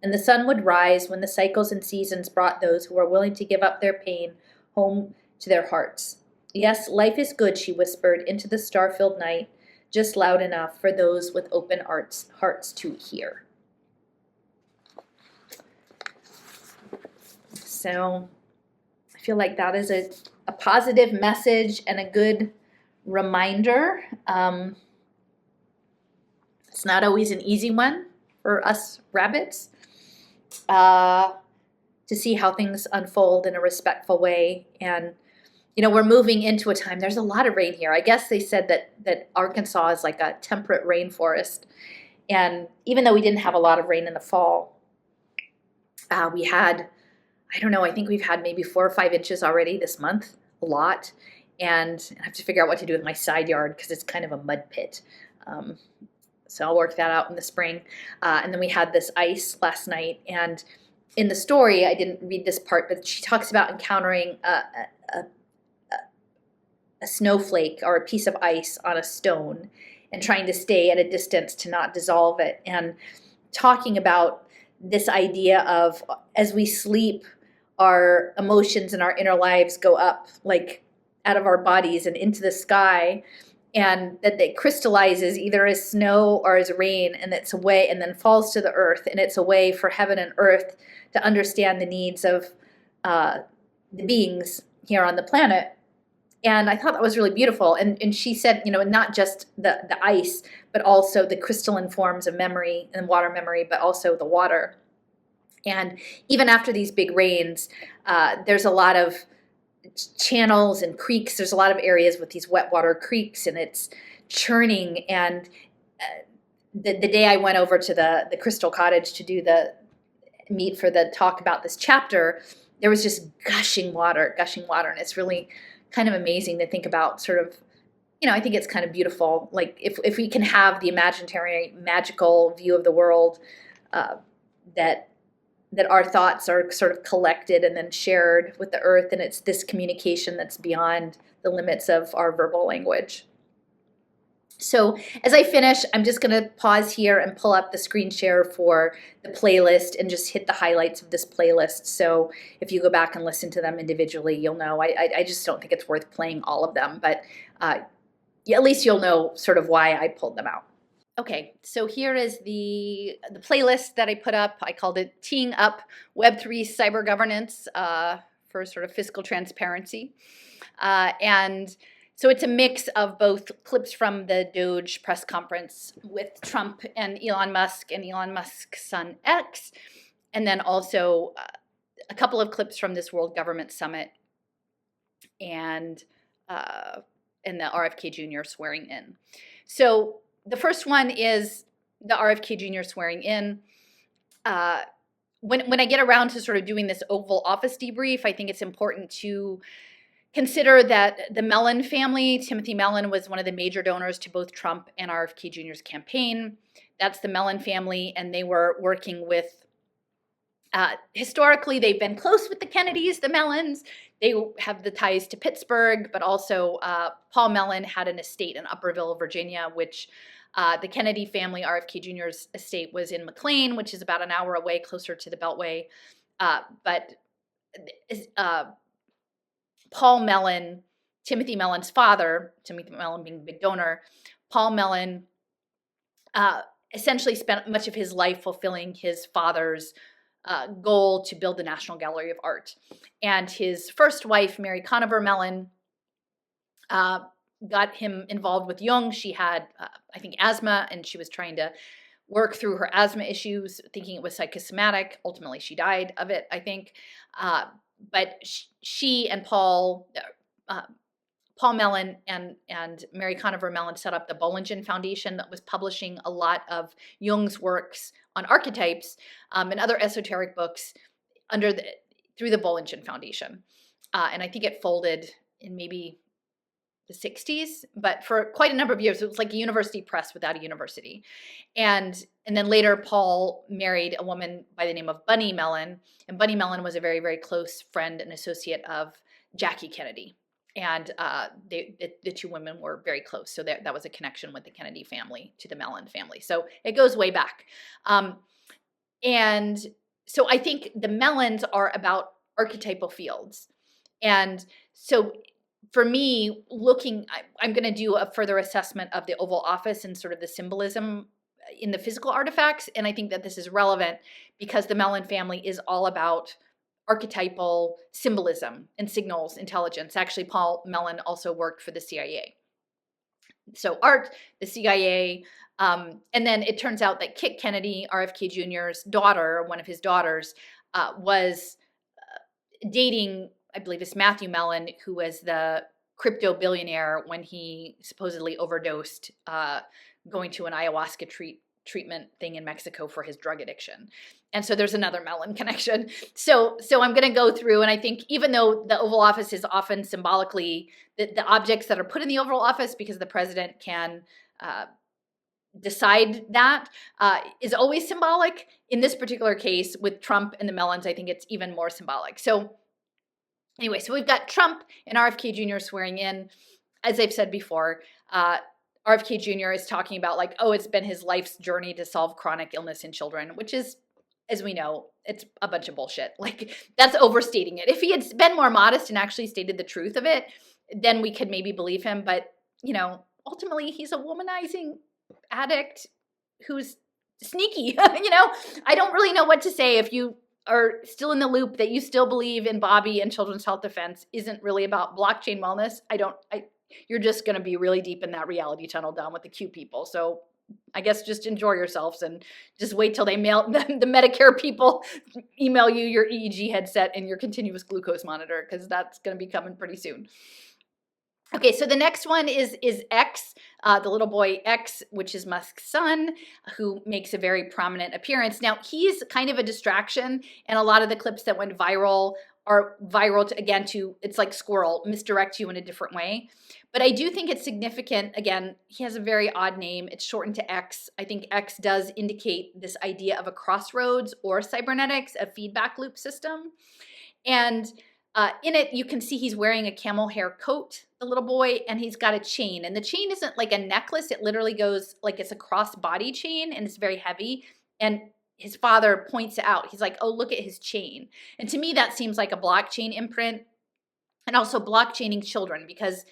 and the sun would rise when the cycles and seasons brought those who were willing to give up their pain home to their hearts. "Yes, life is good," she whispered into the star-filled night, just loud enough for those with open hearts to hear. So I feel like that is a positive message and a good reminder. It's not always an easy one for us rabbits to see how things unfold in a respectful way. And, we're moving into a time, there's a lot of rain here. I guess they said that Arkansas is like a temperate rainforest. And even though we didn't have a lot of rain in the fall, we had, I don't know, I think we've had maybe 4 or 5 inches already this month, a lot. And I have to figure out what to do with my side yard because it's kind of a mud pit. So I'll work that out in the spring. And then we had this ice last night. And in the story, I didn't read this part, but she talks about encountering a snowflake or a piece of ice on a stone and trying to stay at a distance to not dissolve it. And talking about this idea of as we sleep, our emotions and our inner lives go up like out of our bodies and into the sky, and that it crystallizes either as snow or as rain, and it's a way, and then falls to the earth, and it's a way for heaven and earth to understand the needs of the beings here on the planet. And I thought that was really beautiful. And she said, not just the ice, but also the crystalline forms of memory and water memory, but also the water. And even after these big rains, there's a lot of channels and creeks. There's a lot of areas with these wet water creeks, and it's churning. And the day I went over to the Crystal Cottage to do the meet for the talk about this chapter, there was just gushing water, and it's really kind of amazing to think about. Sort of, I think it's kind of beautiful. Like if we can have the imaginary, magical view of the world, that our thoughts are sort of collected and then shared with the earth, and it's this communication that's beyond the limits of our verbal language. So as I finish, I'm just going to pause here and pull up the screen share for the playlist and just hit the highlights of this playlist. So if you go back and listen to them individually, you'll know. I just don't think it's worth playing all of them, but at least you'll know sort of why I pulled them out. Okay, so here is the playlist that I put up. I called it Teeing Up Web3 Cyber Governance for sort of fiscal transparency. And so it's a mix of both clips from the Doge press conference with Trump and Elon Musk and Elon Musk's son X, and then also a couple of clips from this World Government Summit and the RFK Jr. swearing in. So the first one is the RFK Jr. swearing in. When I get around to sort of doing this Oval Office debrief, I think it's important to consider that the Mellon family, Timothy Mellon, was one of the major donors to both Trump and RFK Jr.'s campaign. That's the Mellon family, and they were working with, historically, they've been close with the Kennedys, the Mellons. They have the ties to Pittsburgh, but also Paul Mellon had an estate in Upperville, Virginia, which the Kennedy family, RFK Jr.'s estate, was in McLean, which is about an hour away, closer to the Beltway. But Paul Mellon, Timothy Mellon's father, Timothy Mellon being the big donor, Paul Mellon essentially spent much of his life fulfilling his father's goal to build the National Gallery of Art. And his first wife, Mary Conover Mellon, got him involved with Jung. She had, I think, asthma, and she was trying to work through her asthma issues, thinking it was psychosomatic. Ultimately, she died of it, I think. But she and Paul Mellon and Mary Conover Mellon set up the Bollingen Foundation that was publishing a lot of Jung's works on archetypes and other esoteric books through the Bollingen Foundation. And I think it folded in maybe the 60s, but for quite a number of years, it was like a university press without a university. And then later, Paul married a woman by the name of Bunny Mellon, and Bunny Mellon was a very, very close friend and associate of Jackie Kennedy. And the two women were very close, so that was a connection with the Kennedy family to the Mellon family. So it goes way back. And so I think the Mellons are about archetypal fields. And so for me, I'm going to do a further assessment of the Oval Office and sort of the symbolism in the physical artifacts. And I think that this is relevant because the Mellon family is all about archetypal symbolism and signals intelligence. Actually, Paul Mellon also worked for the CIA. So art, the CIA, and then it turns out that Kit Kennedy, RFK Jr.'s daughter, one of his daughters, was dating, I believe it's Matthew Mellon, who was the crypto billionaire when he supposedly overdosed going to an ayahuasca treatment thing in Mexico for his drug addiction. And so there's another Mellon connection. So I'm going to go through, and I think even though the Oval Office is often symbolically the objects that are put in the Oval Office, because the president can decide that, is always symbolic. In this particular case with Trump and the Mellons, I think it's even more symbolic. So anyway, so we've got Trump and RFK Jr. swearing in. As I've said before, RFK Jr. is talking about like, oh, it's been his life's journey to solve chronic illness in children, which is, as we know, it's a bunch of bullshit. Like, that's overstating it. If he had been more modest and actually stated the truth of it, then we could maybe believe him. But, ultimately, he's a womanizing addict who's sneaky. I don't really know what to say. If you are still in the loop that you still believe in Bobby and children's health defense isn't really about blockchain wellness, you're just going to be really deep in that reality tunnel down with the Q people. So I guess just enjoy yourselves and just wait till they mail the Medicare people email you your EEG headset and your continuous glucose monitor, because that's going to be coming pretty soon. Okay, so the next one is X, the little boy X, which is Musk's son, who makes a very prominent appearance. Now, he's kind of a distraction, and a lot of the clips that went viral are viral to, it's like squirrel, misdirect you in a different way. But I do think it's significant. Again, he has a very odd name. It's shortened to X. I think X does indicate this idea of a crossroads or cybernetics, a feedback loop system. And in it, you can see he's wearing a camel hair coat, the little boy, and he's got a chain. And the chain isn't like a necklace. It literally goes like it's a cross-body chain, and it's very heavy. And his father points it out. He's like, oh, look at his chain. And to me, that seems like a blockchain imprint, and also blockchaining children, because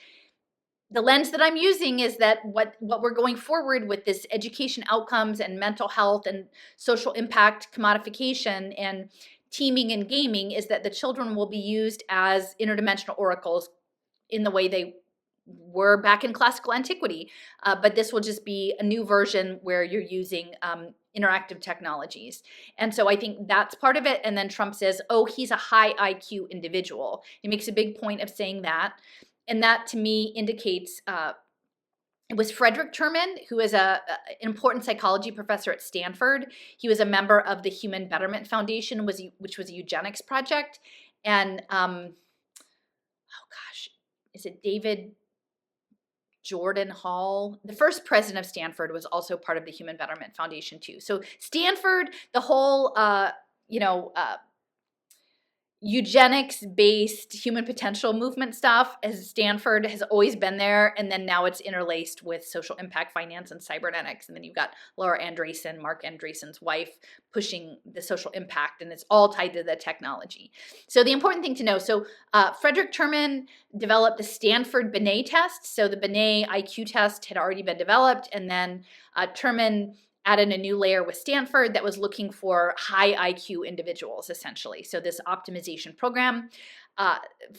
the lens that I'm using is that what we're going forward with this education outcomes and mental health and social impact commodification and teaming and gaming is that the children will be used as interdimensional oracles in the way they were back in classical antiquity. But this will just be a new version where you're using interactive technologies. And so I think that's part of it. And then Trump says, oh, he's a high IQ individual. He makes a big point of saying that. And that to me indicates it was Frederick Terman, who is an important psychology professor at Stanford. He was a member of the Human Betterment Foundation, which was a eugenics project. And, is it David Jordan Hall? The first president of Stanford was also part of the Human Betterment Foundation too. So Stanford, the whole, eugenics-based human potential movement stuff as Stanford has always been there, and then now it's interlaced with social impact finance and cybernetics, and then you've got Laura Andreessen, Mark Andreessen's wife, pushing the social impact, and it's all tied to the technology. So the important thing to know, Frederick Terman developed the Stanford Binet test. So the Binet IQ test had already been developed, and then Terman added a new layer with Stanford that was looking for high IQ individuals, essentially. So this optimization program.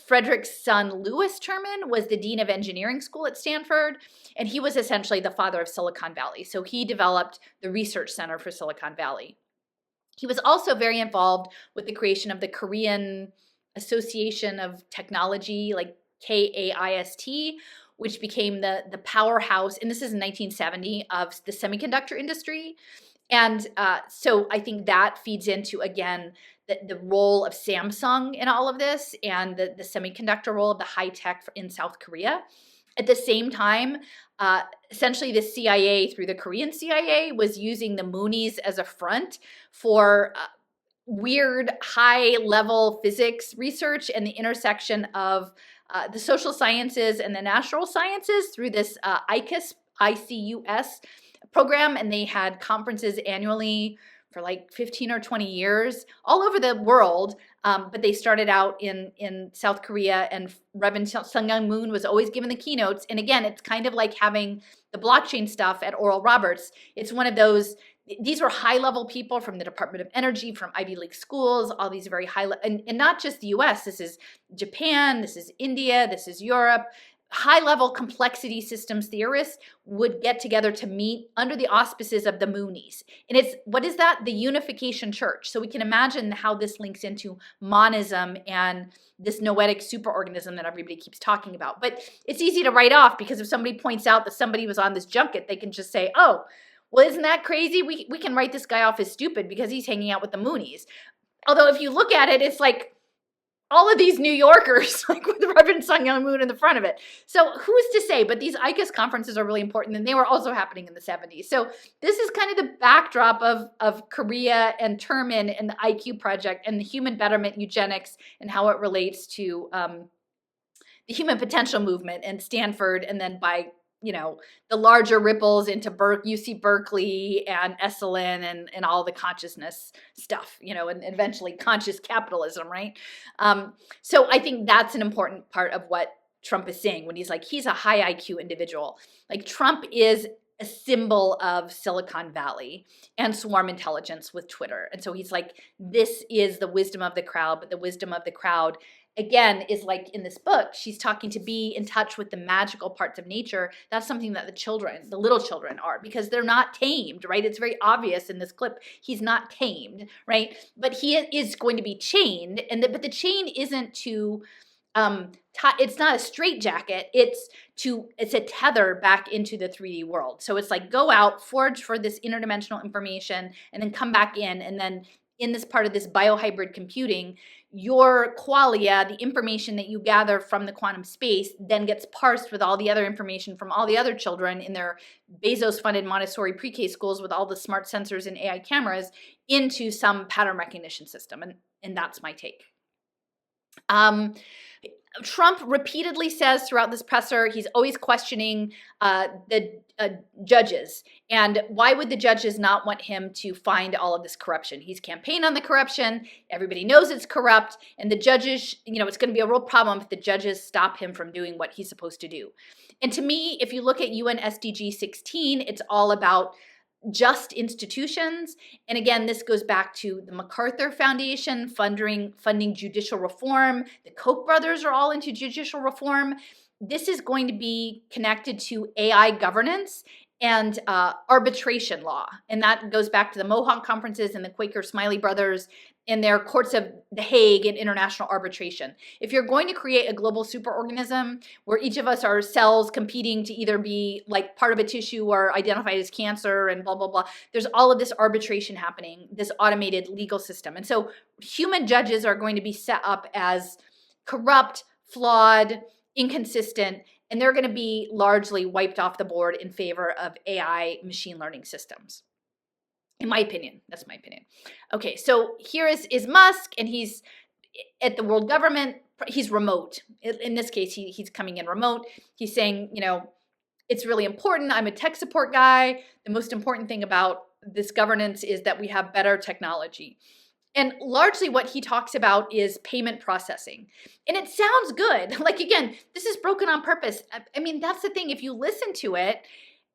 Frederick's son, Lewis Terman, was the dean of engineering school at Stanford, and he was essentially the father of Silicon Valley. So he developed the research center for Silicon Valley. He was also very involved with the creation of the Korean Association of Technology, like KAIST, which became the powerhouse, and this is in 1970, of the semiconductor industry. And so I think that feeds into, again, the role of Samsung in all of this, and the semiconductor role of the high tech in South Korea. At the same time, essentially the CIA, through the Korean CIA, was using the Moonies as a front for weird high-level physics research and the intersection of the social sciences and the natural sciences through this ICUS program. And they had conferences annually for like 15 or 20 years all over the world. But they started out in South Korea, and Reverend Sung-Young Moon was always given the keynotes. And again, it's kind of like having the blockchain stuff at Oral Roberts. It's one of those, these were high-level people from the Department of Energy, from Ivy League schools, all these very and not just the US, this is Japan, this is India, this is Europe. High-level complexity systems theorists would get together to meet under the auspices of the Moonies. And it's, what is that? The Unification Church. So we can imagine how this links into monism and this noetic superorganism that everybody keeps talking about. But it's easy to write off, because if somebody points out that somebody was on this junket, they can just say, oh, well, isn't that crazy? We can write this guy off as stupid because he's hanging out with the Moonies. Although if you look at it, it's like all of these New Yorkers, like with Reverend Sung-Young Moon in the front of it. So who's to say? But these ICUS conferences are really important, and they were also happening in the 70s. So this is kind of the backdrop of Korea and Terman and the IQ project and the human betterment eugenics and how it relates to the human potential movement and Stanford, and then by the larger ripples into UC Berkeley and Esalen and all the consciousness stuff, and eventually conscious capitalism, right? So I think that's an important part of what Trump is saying when he's like, he's a high IQ individual. Like, Trump is a symbol of Silicon Valley and swarm intelligence with Twitter. And so he's like, this is the wisdom of the crowd, but the wisdom of the crowd, again, is like in this book, she's talking to be in touch with the magical parts of nature. That's something that the little children are, because they're not tamed, right? It's very obvious in this clip. He's not tamed, right? But he is going to be chained, but the chain isn't to, it's not a straitjacket. It's a tether back into the 3D world. So it's like, go out, forage for this interdimensional information, and then come back in, and then in this part of this biohybrid computing, your qualia, the information that you gather from the quantum space, then gets parsed with all the other information from all the other children in their Bezos-funded Montessori pre-K schools with all the smart sensors and AI cameras into some pattern recognition system. And that's my take. Trump repeatedly says throughout this presser, he's always questioning the judges. And why would the judges not want him to find all of this corruption? He's campaigned on the corruption. Everybody knows it's corrupt. And the judges, it's going to be a real problem if the judges stop him from doing what he's supposed to do. And to me, if you look at UN SDG 16, it's all about just institutions. And again, this goes back to the MacArthur Foundation funding judicial reform. The Koch brothers are all into judicial reform. This is going to be connected to AI governance and arbitration law. And that goes back to the Mohawk conferences and the Quaker Smiley brothers and their courts of The Hague and international arbitration. If you're going to create a global superorganism where each of us are cells competing to either be like part of a tissue or identified as cancer and blah, blah, blah, there's all of this arbitration happening, this automated legal system. And so human judges are going to be set up as corrupt, flawed, inconsistent, and they're going to be largely wiped off the board in favor of AI machine learning systems. In my opinion, that's my opinion. Okay, so here is Musk, and he's at the world government. He's remote. In this case, he's coming in remote. He's saying, it's really important. I'm a tech support guy. The most important thing about this governance is that we have better technology. And largely what he talks about is payment processing. And it sounds good. Like, again, this is broken on purpose. I mean, that's the thing. If you listen to it,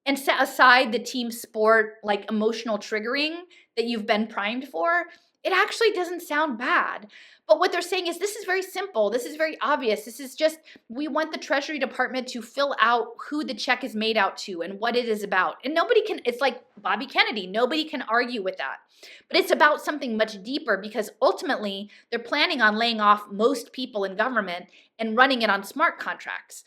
and set aside the team sport, like emotional triggering that you've been primed for, it actually doesn't sound bad. But what they're saying is this is very simple. This is very obvious. This is just, we want the Treasury Department to fill out who the check is made out to and what it is about. And nobody can, it's like Bobby Kennedy, nobody can argue with that. But it's about something much deeper, because ultimately they're planning on laying off most people in government and running it on smart contracts.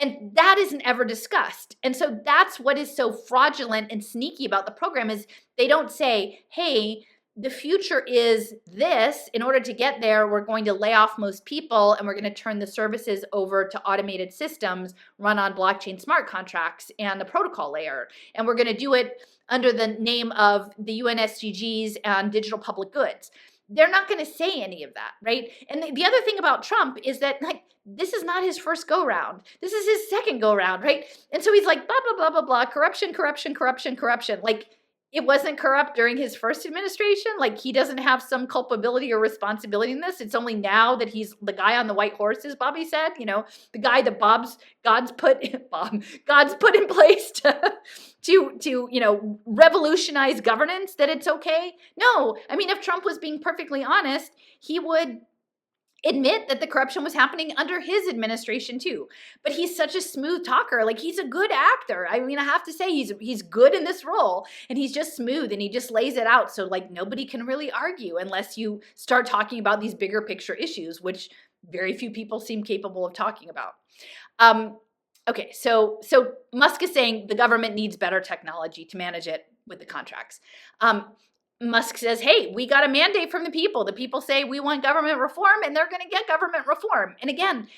And that isn't ever discussed. And so that's what is so fraudulent and sneaky about the program, is they don't say, hey, the future is this. In order to get there, we're going to lay off most people, and we're going to turn the services over to automated systems run on blockchain smart contracts and the protocol layer. And we're going to do it under the name of the UN SDGs and digital public goods. They're not going to say any of that, right? And the other thing about Trump is that, like, this is not his first go round. This is his second go round, right? And so he's like, blah, blah, blah, blah, blah, corruption, corruption, corruption, corruption. Like, it wasn't corrupt during his first administration. Like, he doesn't have some culpability or responsibility in this. It's only now that he's the guy on the white horse, as Bobby said, the guy that God's put in place to revolutionize governance, that it's okay. No, I mean, if Trump was being perfectly honest, he would admit that the corruption was happening under his administration too. But he's such a smooth talker. Like, he's a good actor. I mean, I have to say, he's good in this role, and he's just smooth, and he just lays it out. So, like, nobody can really argue unless you start talking about these bigger picture issues, which very few people seem capable of talking about. Okay, so Musk is saying the government needs better technology to manage it with the contracts. Musk says, hey, we got a mandate from the people. The people say we want government reform, and they're going to get government reform. And again,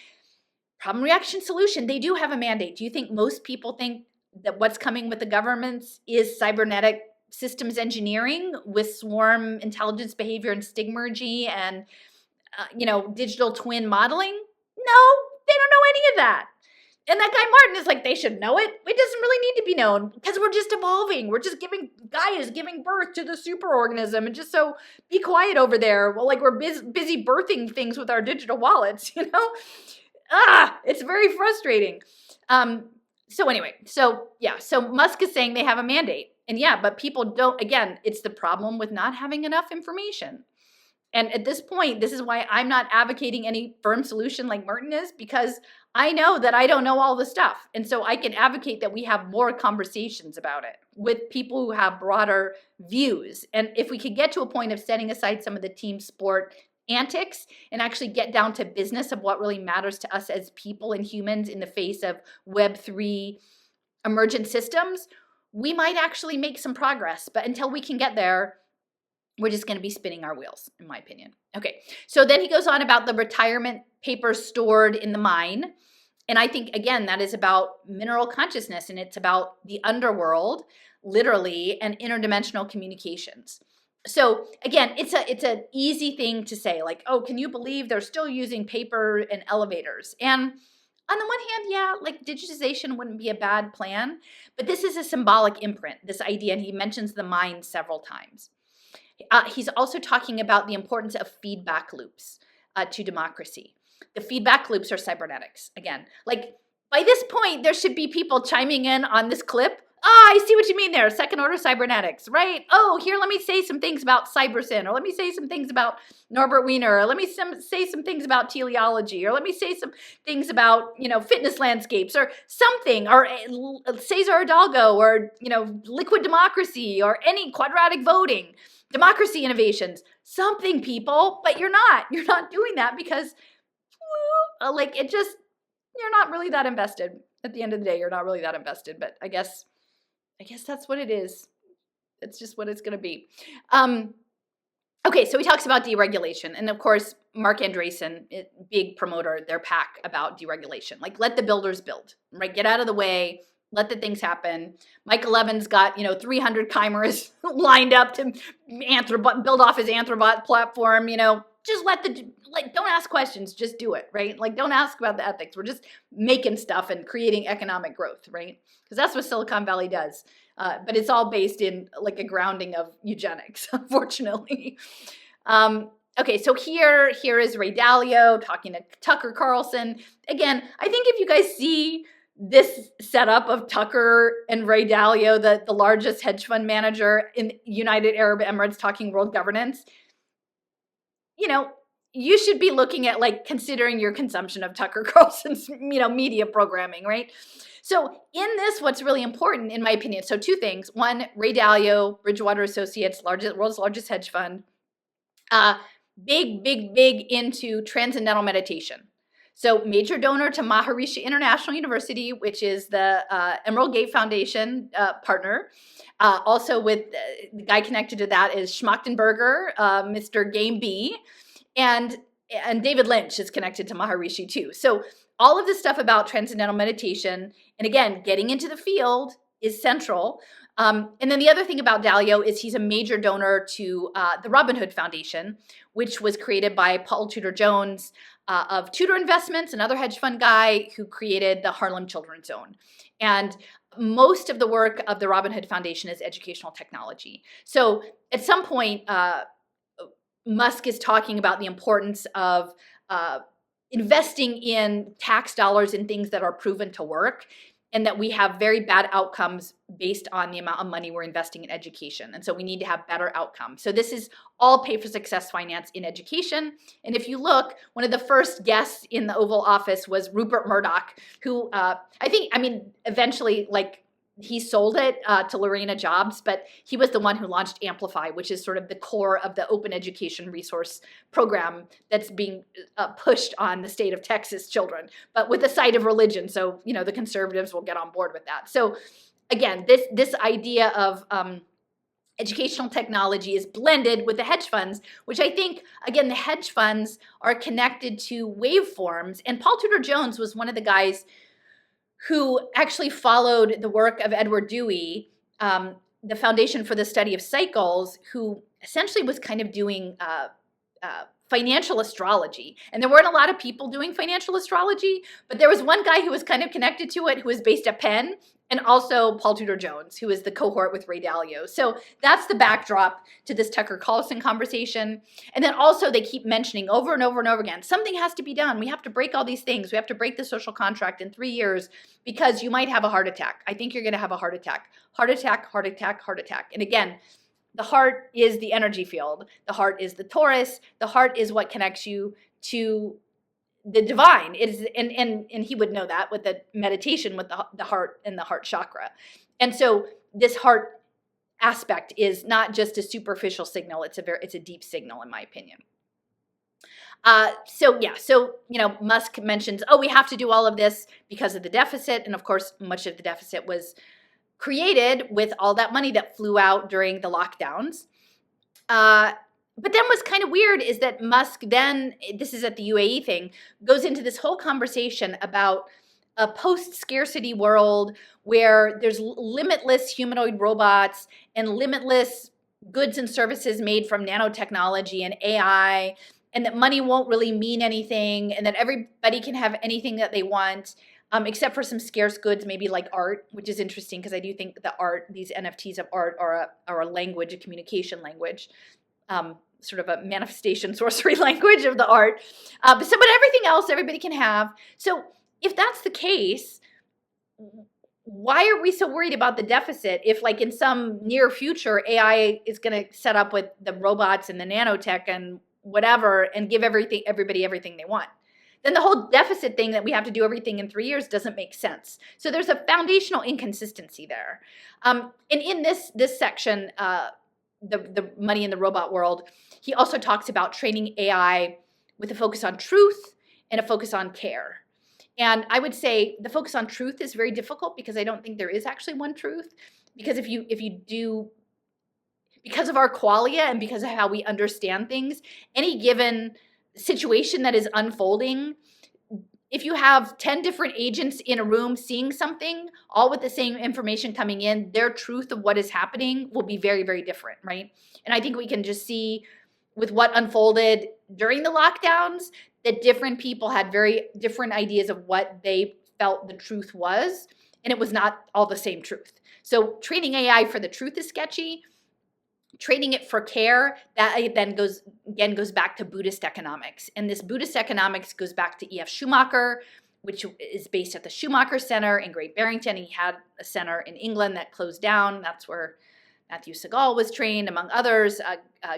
problem, reaction, solution. They do have a mandate. Do you think most people think that what's coming with the governments is cybernetic systems engineering with swarm intelligence behavior and stigmergy and, digital twin modeling? No, they don't know any of that. And that guy Martin is like, they should know it. It doesn't really need to be known, because we're just evolving. We're just Gaia is giving birth to the superorganism. And just so be quiet over there. Well, like, we're busy birthing things with our digital wallets, It's very frustrating. So anyway, so Musk is saying they have a mandate. And but people don't, again, it's the problem with not having enough information. And at this point, this is why I'm not advocating any firm solution like Merton is, because I know that I don't know all the stuff. And so I can advocate that we have more conversations about it with people who have broader views. And if we could get to a point of setting aside some of the team sport antics and actually get down to business of what really matters to us as people and humans in the face of Web3 emergent systems, we might actually make some progress. But until we can get there, we're just going to be spinning our wheels, in my opinion. Okay, so then he goes on about the retirement papers stored in the mine. And I think, again, that is about mineral consciousness, and it's about the underworld, literally, and interdimensional communications. So again, it's an easy thing to say, like, oh, can you believe they're still using paper in elevators? And on the one hand, yeah, like digitization wouldn't be a bad plan, but this is a symbolic imprint, this idea, and he mentions the mind several times. He's also talking about the importance of feedback loops to democracy. The feedback loops are cybernetics. Again, like by this point, there should be people chiming in on this clip. I see what you mean there. Second order cybernetics, right? Oh, here, let me say some things about CyberSyn, or let me say some things about Norbert Wiener, or let me say some things about teleology, or let me say some things about, fitness landscapes, or something, or Cesar Hidalgo, or, liquid democracy, or any quadratic voting. Democracy innovations, something, people, but you're not doing that because you're not really that invested. At the end of the day, you're not really that invested, but I guess that's what it is. It's just what it's going to be. Okay, so he talks about deregulation, and of course, Mark Andreessen, big promoter, their pack about deregulation. Like, let the builders build, right? Get out of the way. Let the things happen. Michael Evans got, 300 chimeras lined up to build off his Anthrobot platform, just don't ask questions, just do it, right? Like, don't ask about the ethics. We're just making stuff and creating economic growth, right? Because that's what Silicon Valley does. But it's all based in like a grounding of eugenics, unfortunately. Okay, so here is Ray Dalio talking to Tucker Carlson. Again, I think if you guys see this setup of Tucker and Ray Dalio, the largest hedge fund manager in United Arab Emirates, talking world governance, you should be looking at like considering your consumption of Tucker Carlson's, media programming, right? So in this, what's really important, in my opinion, so two things. One, Ray Dalio, Bridgewater Associates, world's largest hedge fund, big into transcendental meditation. So major donor to Maharishi International University, which is the Emerald Gate Foundation partner. Also with the guy connected to that is Schmachtenberger, Mr. Game B, and David Lynch is connected to Maharishi too. So all of this stuff about transcendental meditation, and again, getting into the field is central. And then the other thing about Dalio is he's a major donor to the Robin Hood Foundation, which was created by Paul Tudor Jones of Tudor Investments, another hedge fund guy who created the Harlem Children's Zone. And most of the work of the Robin Hood Foundation is educational technology. So at some point, Musk is talking about the importance of investing in tax dollars in things that are proven to work, and that we have very bad outcomes based on the amount of money we're investing in education. And so we need to have better outcomes. So this is all pay for success finance in education. And if you look, one of the first guests in the Oval Office was Rupert Murdoch, who eventually, he sold it to Lorena Jobs, but he was the one who launched Amplify, which is sort of the core of the open education resource program that's being pushed on the state of Texas children, but with a side of religion. So, the conservatives will get on board with that. So again, this idea of educational technology is blended with the hedge funds, which I think, again, the hedge funds are connected to waveforms. And Paul Tudor Jones was one of the guys who actually followed the work of Edward Dewey, the Foundation for the Study of Cycles, who essentially was kind of doing financial astrology. And there weren't a lot of people doing financial astrology, but there was one guy who was kind of connected to it, who was based at Penn, and also Paul Tudor Jones, who is the cohort with Ray Dalio. So that's the backdrop to this Tucker Carlson conversation. And then also they keep mentioning over and over and over again, something has to be done. We have to break all these things. We have to break the social contract in 3 years because you might have a heart attack. I think you're going to have a heart attack. Heart attack, heart attack, heart attack. And again, the heart is the energy field. The heart is the Taurus. The heart is what connects you to the divine. It is, and he would know that with the meditation with the heart and the heart chakra. And so this heart aspect is not just a superficial signal. It's a deep signal, in my opinion. So Musk mentions, we have to do all of this because of the deficit. And of course, much of the deficit was created with all that money that flew out during the lockdowns. But then what's kind of weird is that Musk then, this is at the UAE thing, goes into this whole conversation about a post-scarcity world where there's limitless humanoid robots and limitless goods and services made from nanotechnology and AI, and that money won't really mean anything, and that everybody can have anything that they want, except for some scarce goods, maybe like art, which is interesting because I do think the art, these NFTs of art are a language, a communication language. Sort of a manifestation sorcery language of the art. But everything else everybody can have. So if that's the case, why are we so worried about the deficit if, like, in some near future, AI is going to set up with the robots and the nanotech and whatever and give everybody everything they want? Then the whole deficit thing that we have to do everything in 3 years doesn't make sense. So there's a foundational inconsistency there. And in this section, the money in the robot world, he also talks about training AI with a focus on truth and a focus on care. And I would say the focus on truth is very difficult because I don't think there is actually one truth. Because if you do, because of our qualia and because of how we understand things, any given situation that is unfolding, if you have 10 different agents in a room seeing something, all with the same information coming in, their truth of what is happening will be very, very different, right? And I think we can just see with what unfolded during the lockdowns that different people had very different ideas of what they felt the truth was, and it was not all the same truth. So training AI for the truth is sketchy. Training it for care, that then goes back to Buddhist economics. And this Buddhist economics goes back to E.F. Schumacher, which is based at the Schumacher Center in Great Barrington. He had a center in England that closed down. That's where Matthew Segal was trained, among others.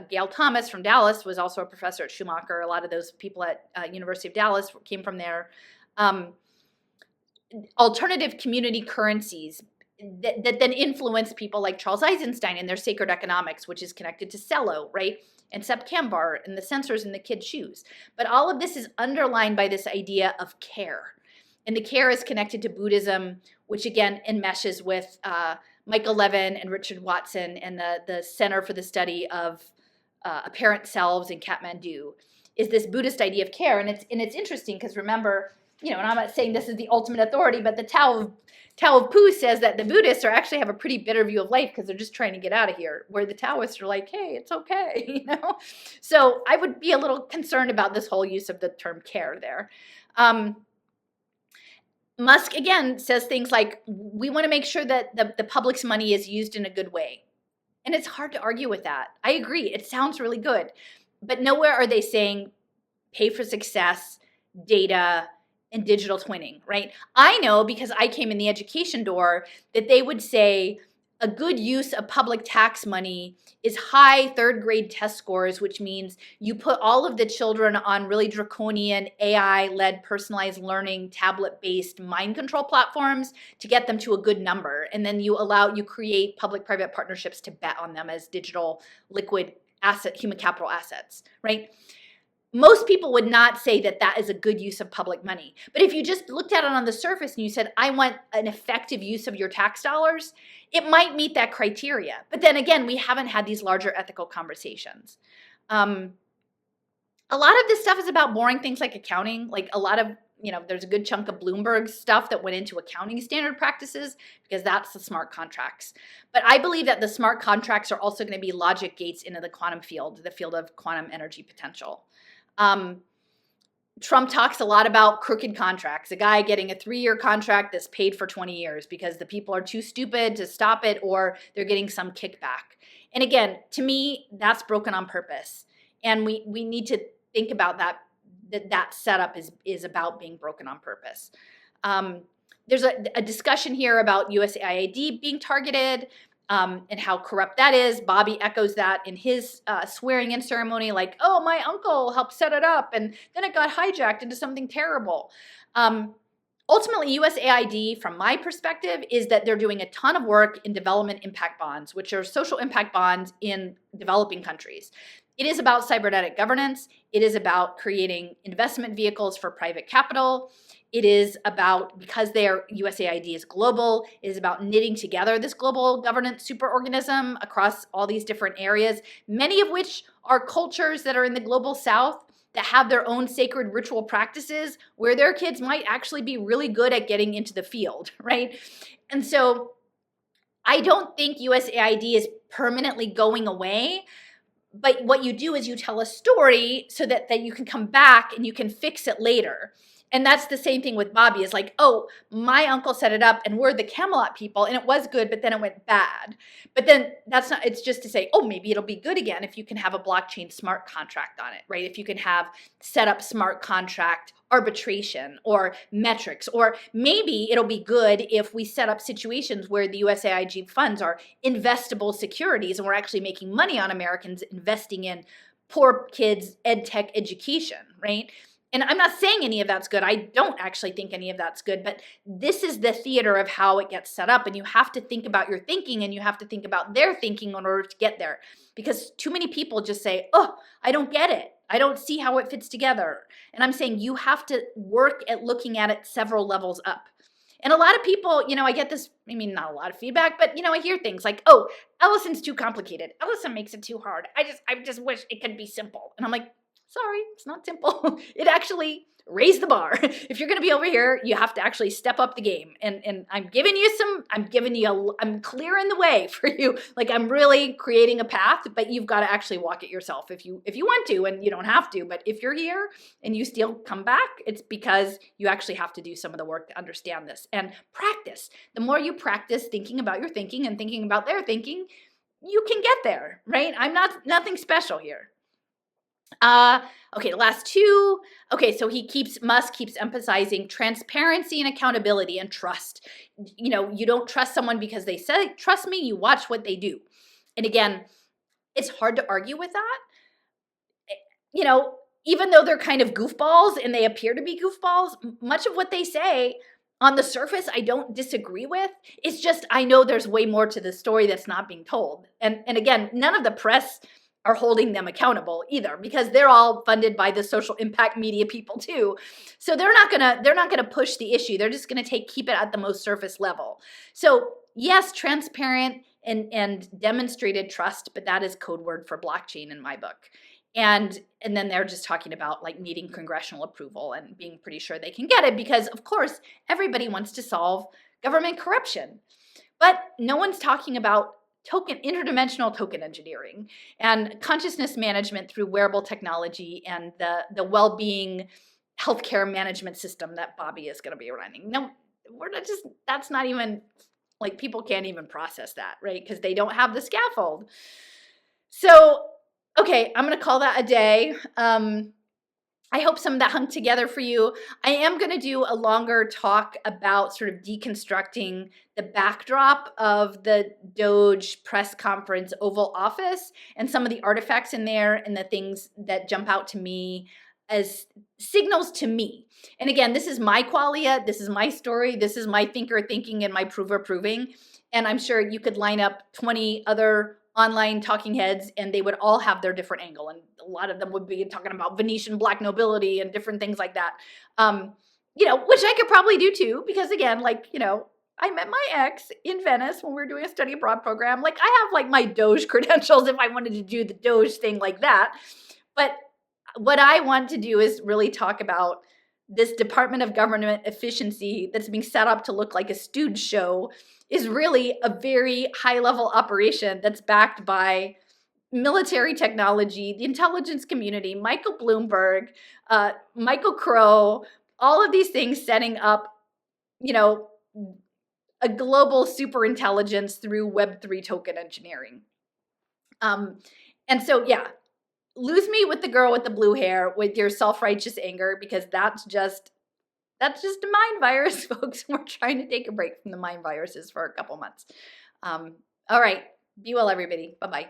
Gail Thomas from Dallas was also a professor at Schumacher. A lot of those people at University of Dallas came from there. Alternative community currencies that then influence people like Charles Eisenstein and their sacred economics, which is connected to cello, right? And Sepp Kambar and the sensors in the kids' shoes. But all of this is underlined by this idea of care. And the care is connected to Buddhism, which again enmeshes with Michael Levin and Richard Watson and the Center for the Study of Apparent Selves in Kathmandu, is this Buddhist idea of care. And it's interesting because remember, and I'm not saying this is the ultimate authority, but the Tao of Pooh says that the Buddhists actually have a pretty bitter view of life because they're just trying to get out of here, where the Taoists are like, hey, it's okay, So I would be a little concerned about this whole use of the term care there. Musk, again, says things like, we want to make sure that the public's money is used in a good way. And it's hard to argue with that. I agree. It sounds really good. But nowhere are they saying pay for success, data, and digital twinning, right? I know because I came in the education door that they would say a good use of public tax money is high third grade test scores, which means you put all of the children on really draconian AI-led personalized learning tablet-based mind control platforms to get them to a good number. And then you create public-private partnerships to bet on them as digital liquid asset, human capital assets, right? Most people would not say that that is a good use of public money. But if you just looked at it on the surface and you said, I want an effective use of your tax dollars, it might meet that criteria. But then again, we haven't had these larger ethical conversations. A lot of this stuff is about boring things like accounting. Like a lot of, there's a good chunk of Bloomberg stuff that went into accounting standard practices because that's the smart contracts. But I believe that the smart contracts are also going to be logic gates into the quantum field, the field of quantum energy potential. Trump talks a lot about crooked contracts, a guy getting a 3-year contract that's paid for 20 years because the people are too stupid to stop it or they're getting some kickback. And again, to me, that's broken on purpose. And we need to think about that setup is about being broken on purpose. There's a discussion here about USAID being targeted. And how corrupt that is. Bobby echoes that in his swearing-in ceremony, like, oh, my uncle helped set it up, and then it got hijacked into something terrible. Ultimately, USAID, from my perspective, is that they're doing a ton of work in development impact bonds, which are social impact bonds in developing countries. It is about cybernetic governance. It is about creating investment vehicles for private capital. It is about, because USAID is global, it is about knitting together this global governance superorganism across all these different areas, many of which are cultures that are in the global south that have their own sacred ritual practices where their kids might actually be really good at getting into the field, right? And so I don't think USAID is permanently going away. But what you do is you tell a story so that you can come back and you can fix it later. And that's the same thing with Bobby is like, oh, my uncle set it up and we're the Camelot people and it was good, but then it went bad. But then that's not, it's just to say, oh, maybe it'll be good again if you can have a blockchain smart contract on it, right? If you can have set up smart contract arbitration or metrics, or maybe it'll be good if we set up situations where the USAID funds are investable securities and we're actually making money on Americans investing in poor kids' ed tech education, right? And I'm not saying any of that's good. I don't actually think any of that's good, but this is the theater of how it gets set up. And you have to think about your thinking and you have to think about their thinking in order to get there. Because too many people just say, oh, I don't get it. I don't see how it fits together. And I'm saying you have to work at looking at it several levels up. And a lot of people, I get this, not a lot of feedback, but, I hear things like, oh, Ellison's too complicated. Ellison makes it too hard. I just wish it could be simple. And I'm like, sorry, it's not simple. It actually raised the bar. If you're going to be over here, you have to actually step up the game. And I'm I'm clearing the way for you. Like I'm really creating a path, but you've got to actually walk it yourself if you want to, and you don't have to. But if you're here and you still come back, it's because you actually have to do some of the work to understand this and practice. The more you practice thinking about your thinking and thinking about their thinking, you can get there, right? I'm nothing special here. Okay, the last two. Okay, so Musk keeps emphasizing transparency and accountability and trust. You don't trust someone because they say, trust me, you watch what they do. And again, it's hard to argue with that. Even though they're kind of goofballs and they appear to be goofballs, much of what they say on the surface, I don't disagree with. It's just, I know there's way more to the story that's not being told. And again, none of the press are holding them accountable either, because they're all funded by the social impact media people too. So they're not gonna push the issue. They're just gonna keep it at the most surface level. So yes, transparent and demonstrated trust, but that is code word for blockchain in my book. And then they're just talking about like needing congressional approval and being pretty sure they can get it because of course everybody wants to solve government corruption. But no one's talking about interdimensional token engineering and consciousness management through wearable technology and the well-being healthcare management system that Bobby is going to be running. No, that's not even, like people can't even process that, right? Because they don't have the scaffold. So, okay, I'm going to call that a day. I hope some of that hung together for you. I am going to do a longer talk about sort of deconstructing the backdrop of the Doge press conference Oval Office and some of the artifacts in there and the things that jump out to me as signals to me. And again, this is my qualia, this is my story, this is my thinker thinking and my prover proving. And I'm sure you could line up 20 other online talking heads and they would all have their different angle. And a lot of them would be talking about Venetian black nobility and different things like that. Which I could probably do too, because again, I met my ex in Venice when we were doing a study abroad program. Like I have like my Doge credentials if I wanted to do the Doge thing like that. But what I want to do is really talk about this Department of Government efficiency that's being set up to look like a stooge show is really a very high-level operation that's backed by military technology, the intelligence community, Michael Bloomberg, Michael Crow, all of these things setting up, a global super intelligence through Web3 token engineering. And so, yeah, lose me with the girl with the blue hair with your self-righteous anger, because that's just a mind virus, folks. We're trying to take a break from the mind viruses for a couple months. All right. Be well, everybody. Bye-bye.